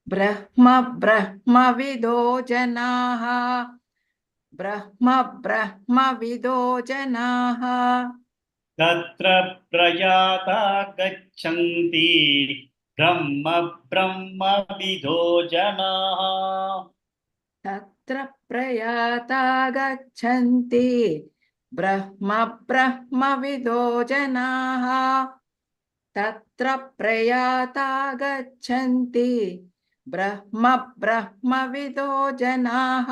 ब्रह्मविदो जनाः ब्रह्मविदो जनाः तत्र प्रयाता गच्छन्ति ब्रह्मविदो जनाः तत्र प्रयाता गच्छन्ति ब्रह्मविदो जनाः तत्र प्रयाता गच्छन्ति ब्रह्मविदो जनाः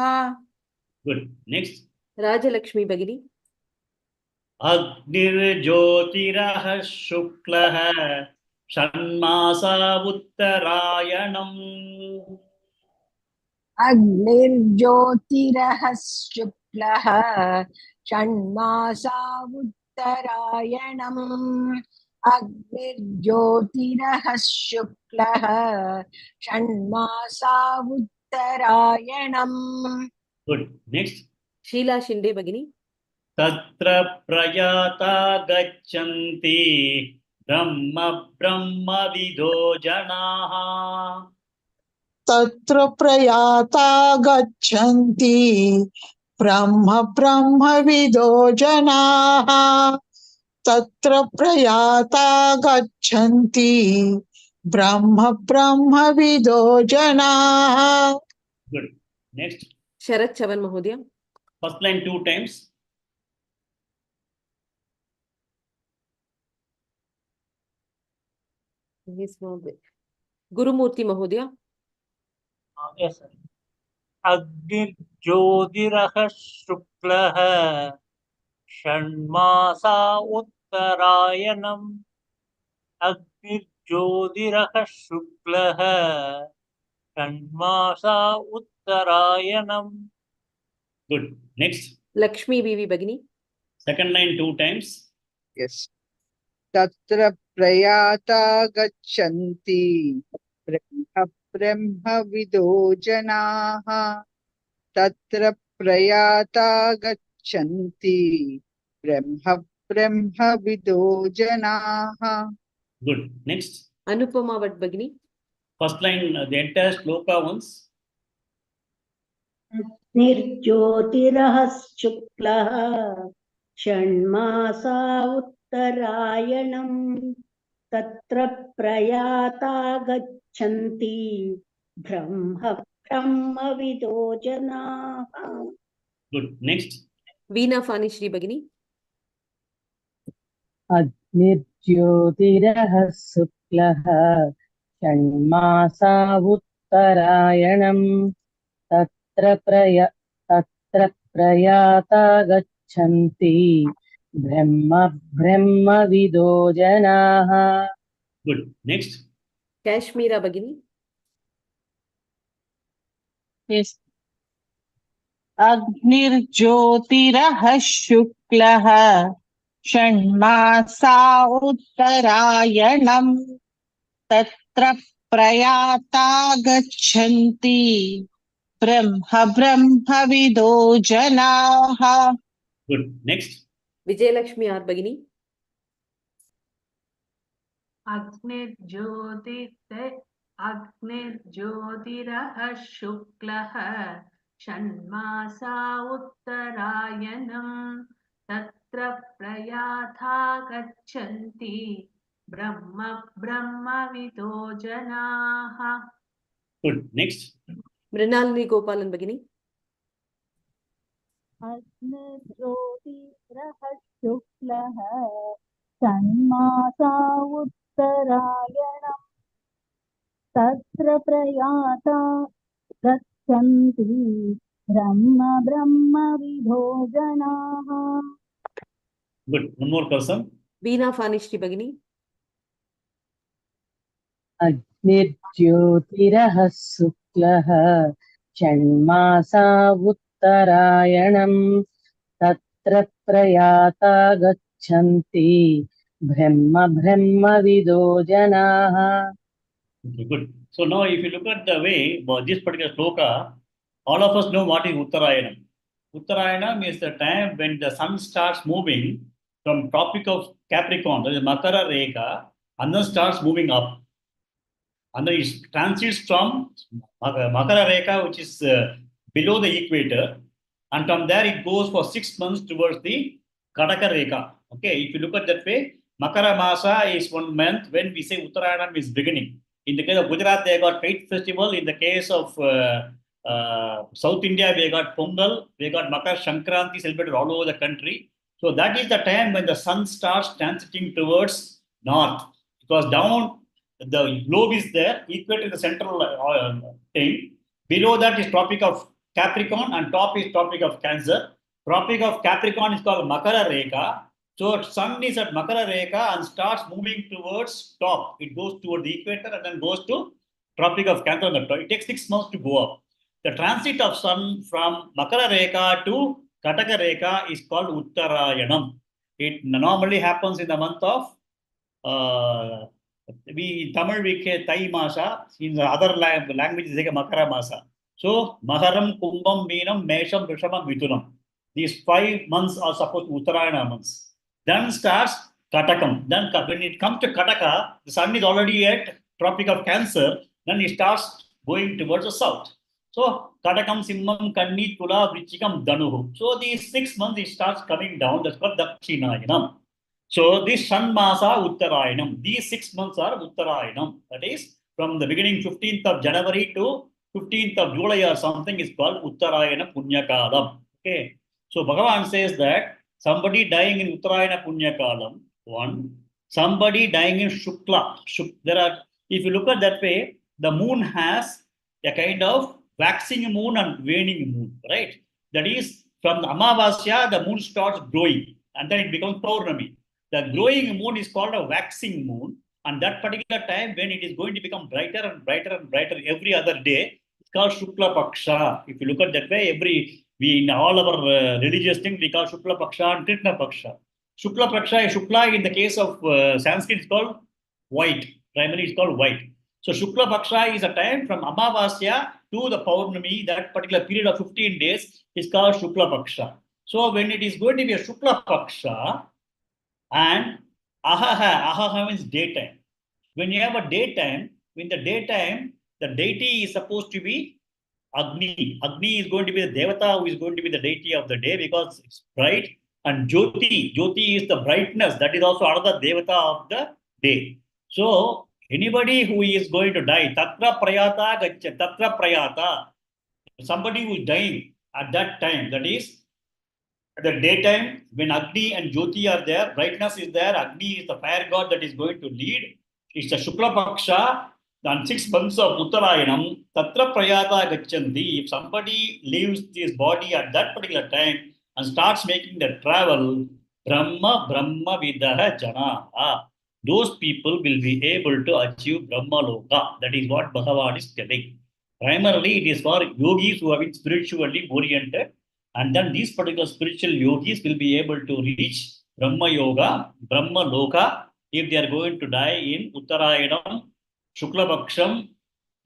Good. Next. राजलक्ष्मी भगिनी अग्निर्ज्योतिरः शुक्लः षण्मासा उत्तरायणम् अग्निर्ज्योतिरः शुक्लः षण्मासा उत्तरायणम् अग्निर्ज्योतिरः शुक्लः षण्मासा उत्तरायणम् Good. Next. शीला शिंदे भगिनी तत्र प्रयाता गच्छन्ति ब्रह्मविदो जनाः तत्र प्रयाता गच्छन्ति ब्रह्मविदो जनाः तत्र प्रयाता गच्छन्ति ब्रह्मविदो जनाः Good. Next. शरद चवन महोदय First line 2 times. गुरुमूर्ति महोदय Yes, sir. अग्निर्ज्योतिरः शुक्लः षण्मासा उत्तरायणम् अग्निर्ज्योतिरः शुक्लः षण्मासा उत्तरायणम् Good. Next. लक्ष्मी बीवी भगिनी Second line 2 times. Yes. तत्र प्रयाता गच्छन्ति ब्रह्मविदो जनाः तत्र प्रयाता गच्छन्ति ब्रह्मविदो जनाः Good. Next. अनुपमा भट्ट भगिनी First line, the entire shloka once. निर्ज्योतिरः शुक्लः षण्मासा उत्तरायणम् तत्र प्रयाता गच्छन्ति ब्रह्मविदो जनाः Good. Next. वीणा फानिश्री भगिनी अग्निर्ज्योतिरः शुक्लः षण्मासा उत्तरायणम् तत्र प्रयाता गच्छन्ति ब्रह्मविदो जनाः Good. Next. काश्मीरा भगिनी Yes. अग्निर्ज्योतिरः शुक्लः षण्मासा उत्तरायणम् तत्र प्रयाता गच्छन्ति ब्रह्मविदो जनाः Good. Next. विजयलक्ष्मी आर भगिनी अग्निर्ज्योतिरः शुक्लः षण्मासा उत्तरायणम् तत्र प्रयाता गच्छन्ति ब्रह्मविदो जनाः Good. Next. मृणालिनी गोपालन भगिनी अग्निर्ज्योतिरः शुक्लः षण्मासा उत्तरायणम् तत्र प्रयाता गच्छन्ति ब्रह्मविदो जनाः Good. One more person. वीणा फानिश्री भगिनी अग्निर्ज्योतिरः शुक्लः षण्मासा उत्तरायणम् तत्र प्रयाता गच्छन्ति ब्रह्मविदो जनाः Okay, good. So now if you look at the way, this particular shloka, all of us know what is Uttarayanam. Uttarayanam is the time when the sun starts moving from Tropic of Capricorn, that is Makara Rekha, and then starts moving up. And then it transits from Makara Rekha, which is below the equator, and from there it goes for 6 months towards the Kadaka Rekha. Okay, if you look at that way, Makara Masa is 1 month when we say Uttarayanam is beginning. In the case of Gujarat, they got Kite Festival. In the case of South India, we got Pongal, we got Makar Sankranti celebrated all over the country. So that is the time when the sun starts transiting towards north. Because down the globe is there, equator is the central thing. Below that is Tropic of Capricorn, and top is Tropic of Cancer. Tropic of Capricorn is called Makara Rekha. So sun is at Makara Rekha and starts moving towards top. It goes toward the equator and then goes to Tropic of Cancer. It takes 6 months to go up. The transit of sun from Makara Rekha to Kataka Rekha is called Uttarayanam. It normally happens in the month of in Tamil we say Tai Masa. In the other languages they say Makara Masa. So Maharam, Kumbam, Meenam, Mesham, Rishabam, Mithunam. These 5 months are supposed to Uttarayana months. Then starts Katakam. Then when it comes to Kataka, the sun is already at Tropic of Cancer. Then it starts going towards the south. So Katakam, Simmam, Kanni, Tula, Vrichikam, Dhanuhu. So these 6 months it starts coming down. That's called Dakshinayanam. So this Shan Masa Uttarayanam. These 6 months are Uttarayanam. That is from the beginning 15th of January to 15th of July or something is called Uttarayana Punyakalam. Okay. So Bhagavan says that somebody dying in Uttarayana Punyakalam, one. Somebody dying in Shukla. There are, if you look at that way, the moon has a kind of waxing moon and waning moon, right? That is from the Amavasya, the moon starts growing and then it becomes Paurnami. The growing moon is called a waxing moon, and that particular time when it is going to become brighter and brighter and brighter every other day, it's called Shukla Paksha. If you look at that way, we in all our religious things, we call Shukla Paksha and Krishna Paksha. Shukla Paksha, Shukla in the case of Sanskrit is called white. Primarily it's called white. So Shukla Paksha is a time from Amavasya to the Paurnami, that particular period of 15 days is called Shukla Paksha. So when it is going to be a Shukla Paksha, and ahaha means daytime. When you have a daytime, in the daytime, the deity is supposed to be Agni. Agni is going to be the Devata who is going to be the deity of the day because it's bright. And Jyoti is the brightness. That is also another Devata of the day. So anybody who is going to die, Tatra Prayata Gaccha, Tatra Prayata, somebody who is dying at that time, that is the daytime, when Agni and Jyoti are there, brightness is there, Agni is the fire god that is going to lead. It's a Shukla Paksha, and 6 months of Uttarayanam, Tatra Prayata Gachanti. If somebody leaves this body at that particular time and starts making the travel, Brahma Vidaha Jana, those people will be able to achieve Brahma Loka. That is what Bhagavad is telling. Primarily, it is for yogis who have been spiritually oriented. And then these particular spiritual yogis will be able to reach Brahma Yoga, Brahma Loka, if they are going to die in Uttarayanam, Shukla Paksham,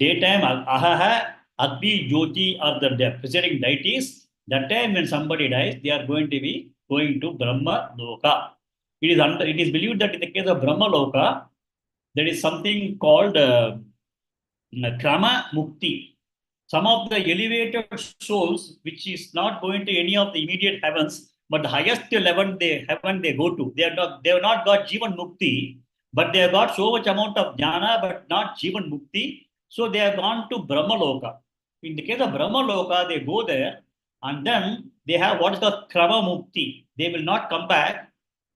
daytime, Ahaha, Agni, Jyoti are the preceding deities. That time when somebody dies, they are going to be going to Brahma Loka. It is believed that in the case of Brahma Loka, there is something called Krama Mukti. Some of the elevated souls, which is not going to any of the immediate heavens, but the highest heaven they go to, they have not got Jivan Mukti, but they have got so much amount of jnana, but not Jivan Mukti. So they have gone to Brahma Loka. In the case of Brahma Loka, they go there and then they have what is called Krama Mukti. They will not come back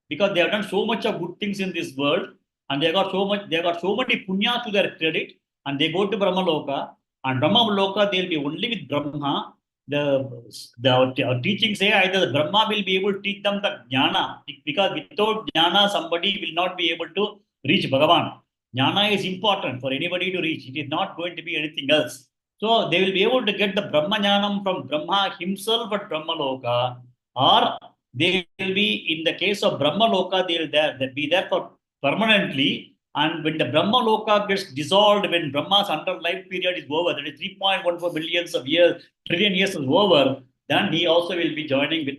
because they have done so much of good things in this world and they got so many punya to their credit, and they go to Brahma Loka. And Brahma Loka, they'll be only with Brahma. The teachings say either the Brahma will be able to teach them the jnana, because without jnana, somebody will not be able to reach Bhagavan. Jnana is important for anybody to reach. It is not going to be anything else. So they will be able to get the Brahma jnanam from Brahma himself at Brahma Loka, or they will be, in the case of Brahma Loka, they'll be there for permanently And when the Brahma Loka gets dissolved, when Brahma's under life period is over, that is 3.14 billions of years, trillion years is over, then he also will be joining with,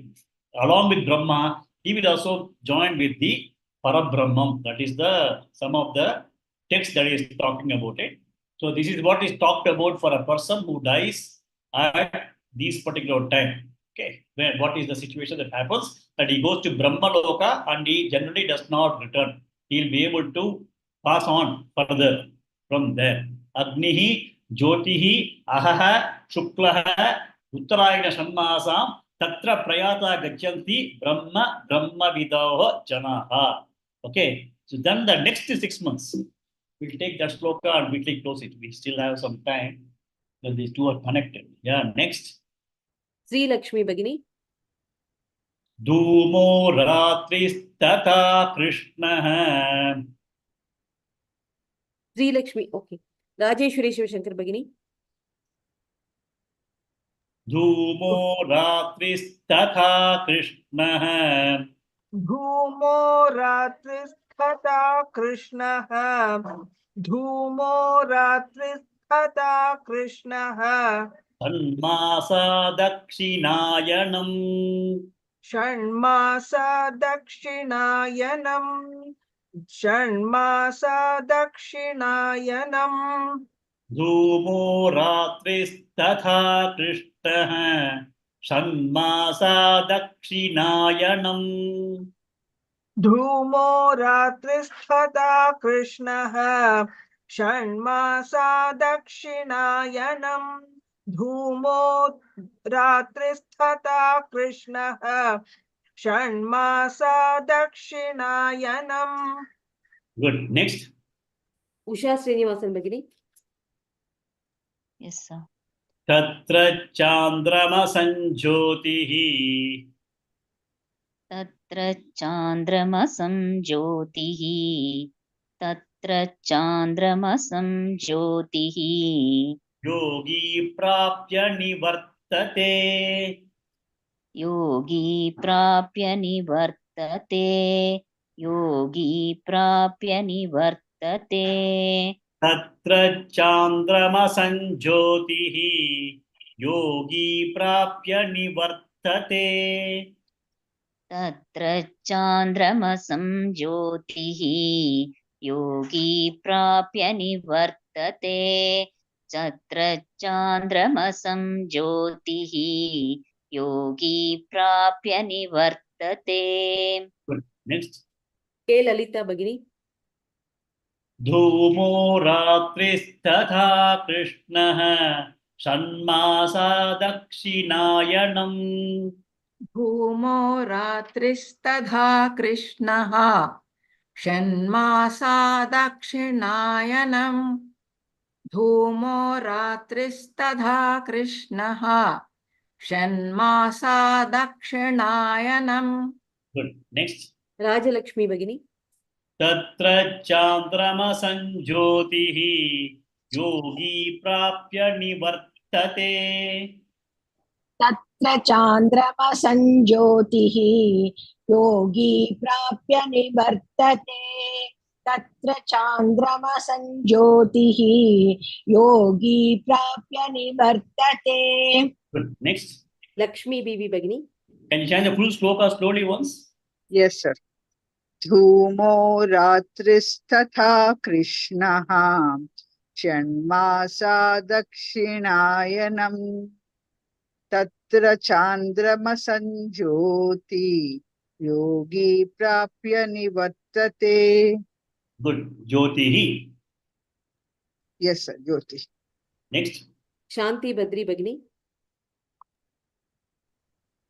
along with Brahma, he will also join with the Parabrahman. That is the some of the text that is talking about it. So this is what is talked about for a person who dies at this particular time. Okay, what is the situation that happens? That he goes to Brahma Loka and he generally does not return. He will be able to pass on further from there. Agnihi, Jyotihi, Ahaha, Shuklaha, Uttarayana Shanmasam, Tatra Prayata Gachanti, Brahma, Brahma Vidaho Janaha. Okay, so then the next 6 months, we'll take that shloka and quickly close it. We still have some time, then these two are connected. Yeah, next. Sri Lakshmi Bhagini. Dhumo Rathristata Krishnaha. Sri Lakshmi, okay. Rajeshwari Shivashankar Bhagini. Dhumo Rathristata Krishnaha. Dhumo ratristhata Krishnaha. Dhumo ratristhata Krishnaha. Tanmasa Dakshinayanam. Shanmasa Dakshinayanam. Shanmasa Dakshinayanam. Dhumo Rathristata Krishnaha. Shanmasa Dakshinayanam. Dhumo ratristhata Krishnaha. Shanmasa Dakshinayanam. Dhumo ratristhata Krishnaha. Shanmasa Dakshinayanam. Good. Next. Usha Srinivasan Bhagini. Yes, sir. Tatra Chandrama Sanjyotihi. Tatra Chandramasam Jyotihi. Tatra Chandramasam Jyotihi. Yogi Prapya Nivartate. Yogi Prapya Nivartate. Yogi Prapya Nivartate. Tatra Chandrama Sanjyotihi. Yogi Prapya Nivartate. Tatra Chandramasam Jyotihi. Yogi Prapya Nivartate. Tatra Chandramasam Jyotihi. Yogi Prapya Nivartate. Good. Next. K. Lalita Bhagini. Dhumo Ratristhatha Krishnaha. Shanmasa Dakshinayanam. Bhumo ratrishtadha Krishnaha. Shanmasa Dakshinayanam. Dhumo ratrishtadha Krishnaha. Shanmasa Dakshinayanam. Good. Next. Rajalakshmi Bhagini. Tatra Chandrama Sanjyotihi. Yogi Prapya Nivartate. तत्र चान्द्रमा संज्योतिः योगी प्राप्य निवर्तते तत्र चान्द्रमा संज्योतिः योगी प्राप्य निवर्तते. Good. Next. Lakshmi Bibi Bhagini. Can you chant the full sloka slowly once? Yes, sir. Dhumo rathristhatha Krishnaha. Shanmasa Dakshinayanam. Tatra Chandrama Sanjyoti. Yogi Prapya Nivartate. Good. Jyotihi. Yes, sir. Jyoti. Next. Shanti Badri Bhagini.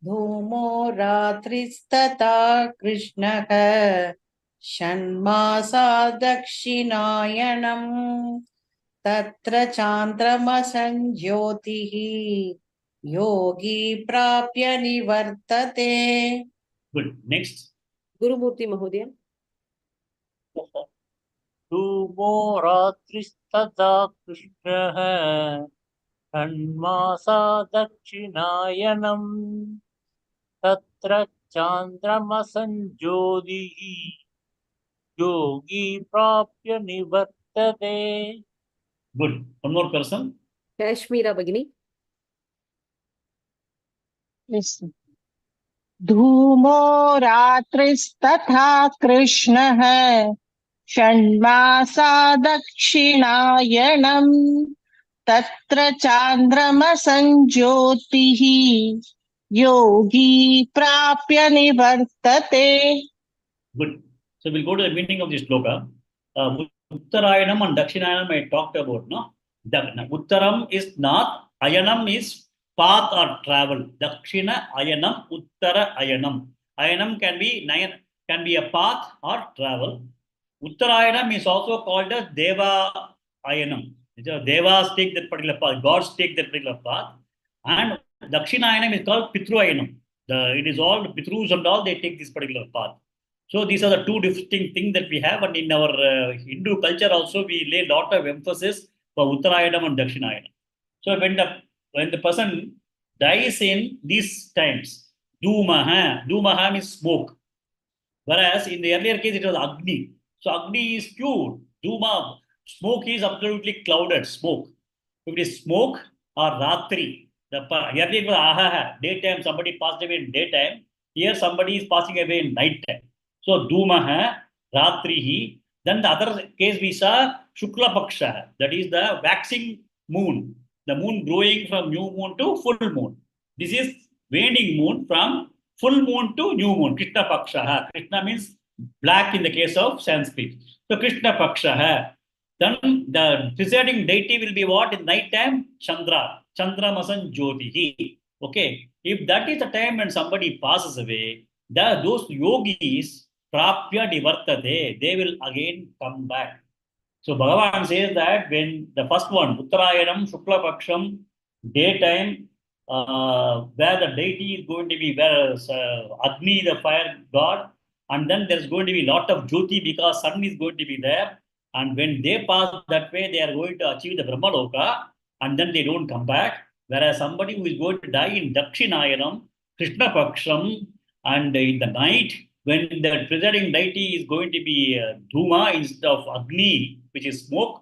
धूमो रात्रिस्तथा कृष्णः षण्मासा दक्षिणायनम् तत्र चान्द्रमसञ्ज्योतिः योगी प्राप्य निवर्तते. Good. Next. Gurumurthy Mahodaya. Dhumo Ratristhatha Krishnaha. Shanmasa Dakshinayanam. Tatra Chandrama Sanjyotihi. योगी प्राप्य निवर्तते. Good. One more person. Kashmira Bhagini. Yes. धूमो रात्रिस्तथा कृष्णः षण्मासा दक्षिणायनम् तत्र चान्द्रमसञ्ज्योतिः योगी प्राप्य निवर्तते. Good. So we'll go to the meaning of this shloka. Uttarayanam and Dakshinayanam I talked about. No, Uttaram is north, Ayanam is path or travel. Dakshina Ayanam, Uttara Ayanam. Ayanam can be a path or travel. Uttarayanam is also called as Deva Ayanam. Devas take that particular path, gods take that particular path, and Dakshinayanam is called Pitru Ayanam. It is all Pitrus and all, they take this particular path. So these are the two distinct things that we have, and in our Hindu culture also we lay a lot of emphasis for Uttarayanam and Dakshinayanam. So when the person dies in these times, Dhumaha means smoke. Whereas in the earlier case it was Agni. So Agni is pure. Dhuma, smoke is absolutely clouded, smoke. If it is smoke or Ratri, earlier it was Ahaha, daytime, somebody passed away in daytime. Here somebody is passing away in night time. So Dhumaha, Ratrihi. Then the other case we saw Shukla Paksha, that is the waxing moon. The moon growing from new moon to full moon. This is waning moon from full moon to new moon. Krishna Paksha. Krishna means black in the case of Sanskrit. So Krishna Paksha. Then the presiding deity will be what? In night time? Chandra. Chandramasan Jyotihi. Okay. If that is the time when somebody passes away, those yogis prapya nivartate, they will again come back. So Bhagavan says that when the first one, Uttarayanam, Shukla Paksham, daytime, where the deity is going to be, where Agni, the fire god, and then there's going to be a lot of Jyoti because sun is going to be there. And when they pass that way, they are going to achieve the Brahmaloka, and then they don't come back. Whereas somebody who is going to die in Dakshinayanam, Krishna Paksham, and in the night, when the presiding deity is going to be Dhuma instead of Agni, which is smoke,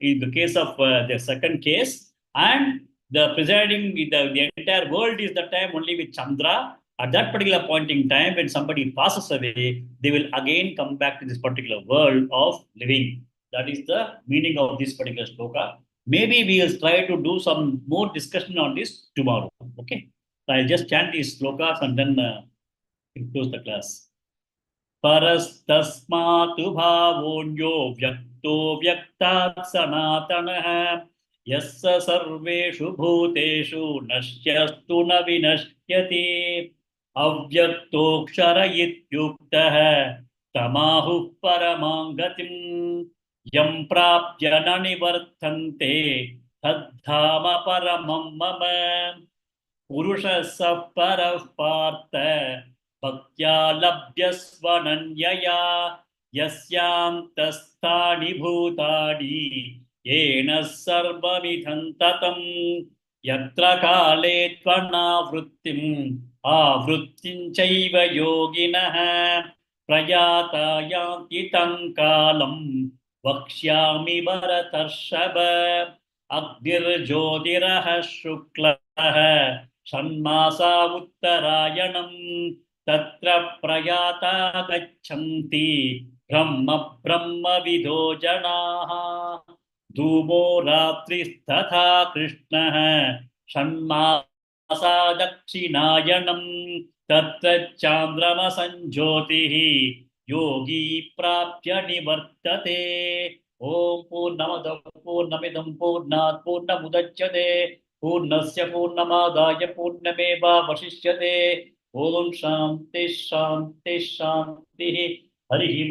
in the case of the second case, and the presiding, the entire world is the time only with Chandra. At that particular point in time, when somebody passes away, they will again come back to this particular world of living. That is the meaning of this particular shloka. Maybe we will try to do some more discussion on this tomorrow. Okay. So I'll just chant these slokas and then close the class. Parastasmatu bhavonyo vyakto vyaktat sanatanaha yassa sarveshu bhuteshu nashyastu na vinashyati avyaktoksara ityuktaha tamahu paramangatim yam prapya na nivartante tadhama paramam mama purushasa parah partha Bhaktya labhyasvananyaya yasyam tastani bhutani yena sarvamidhan tatam yatra kale tvanavrittim avrittim chaiva yoginah prayata yanti tankalam vakshyami bharatarshava agdir jyotirah shuklah shanmasa uttarayanam Tatra prayata gachanti brahma brahma vidho janaha dhumo ratristatha krishnaha shanmasa dakshinayanam tatra chandrama sanjyotihi yogi prapya nivartate Om Purnamada Purnamidam Purnat Purnamudachyate Purnasya Purnamadaya Purnameva Vasishyate Om Shanti Shanti Shanti Hari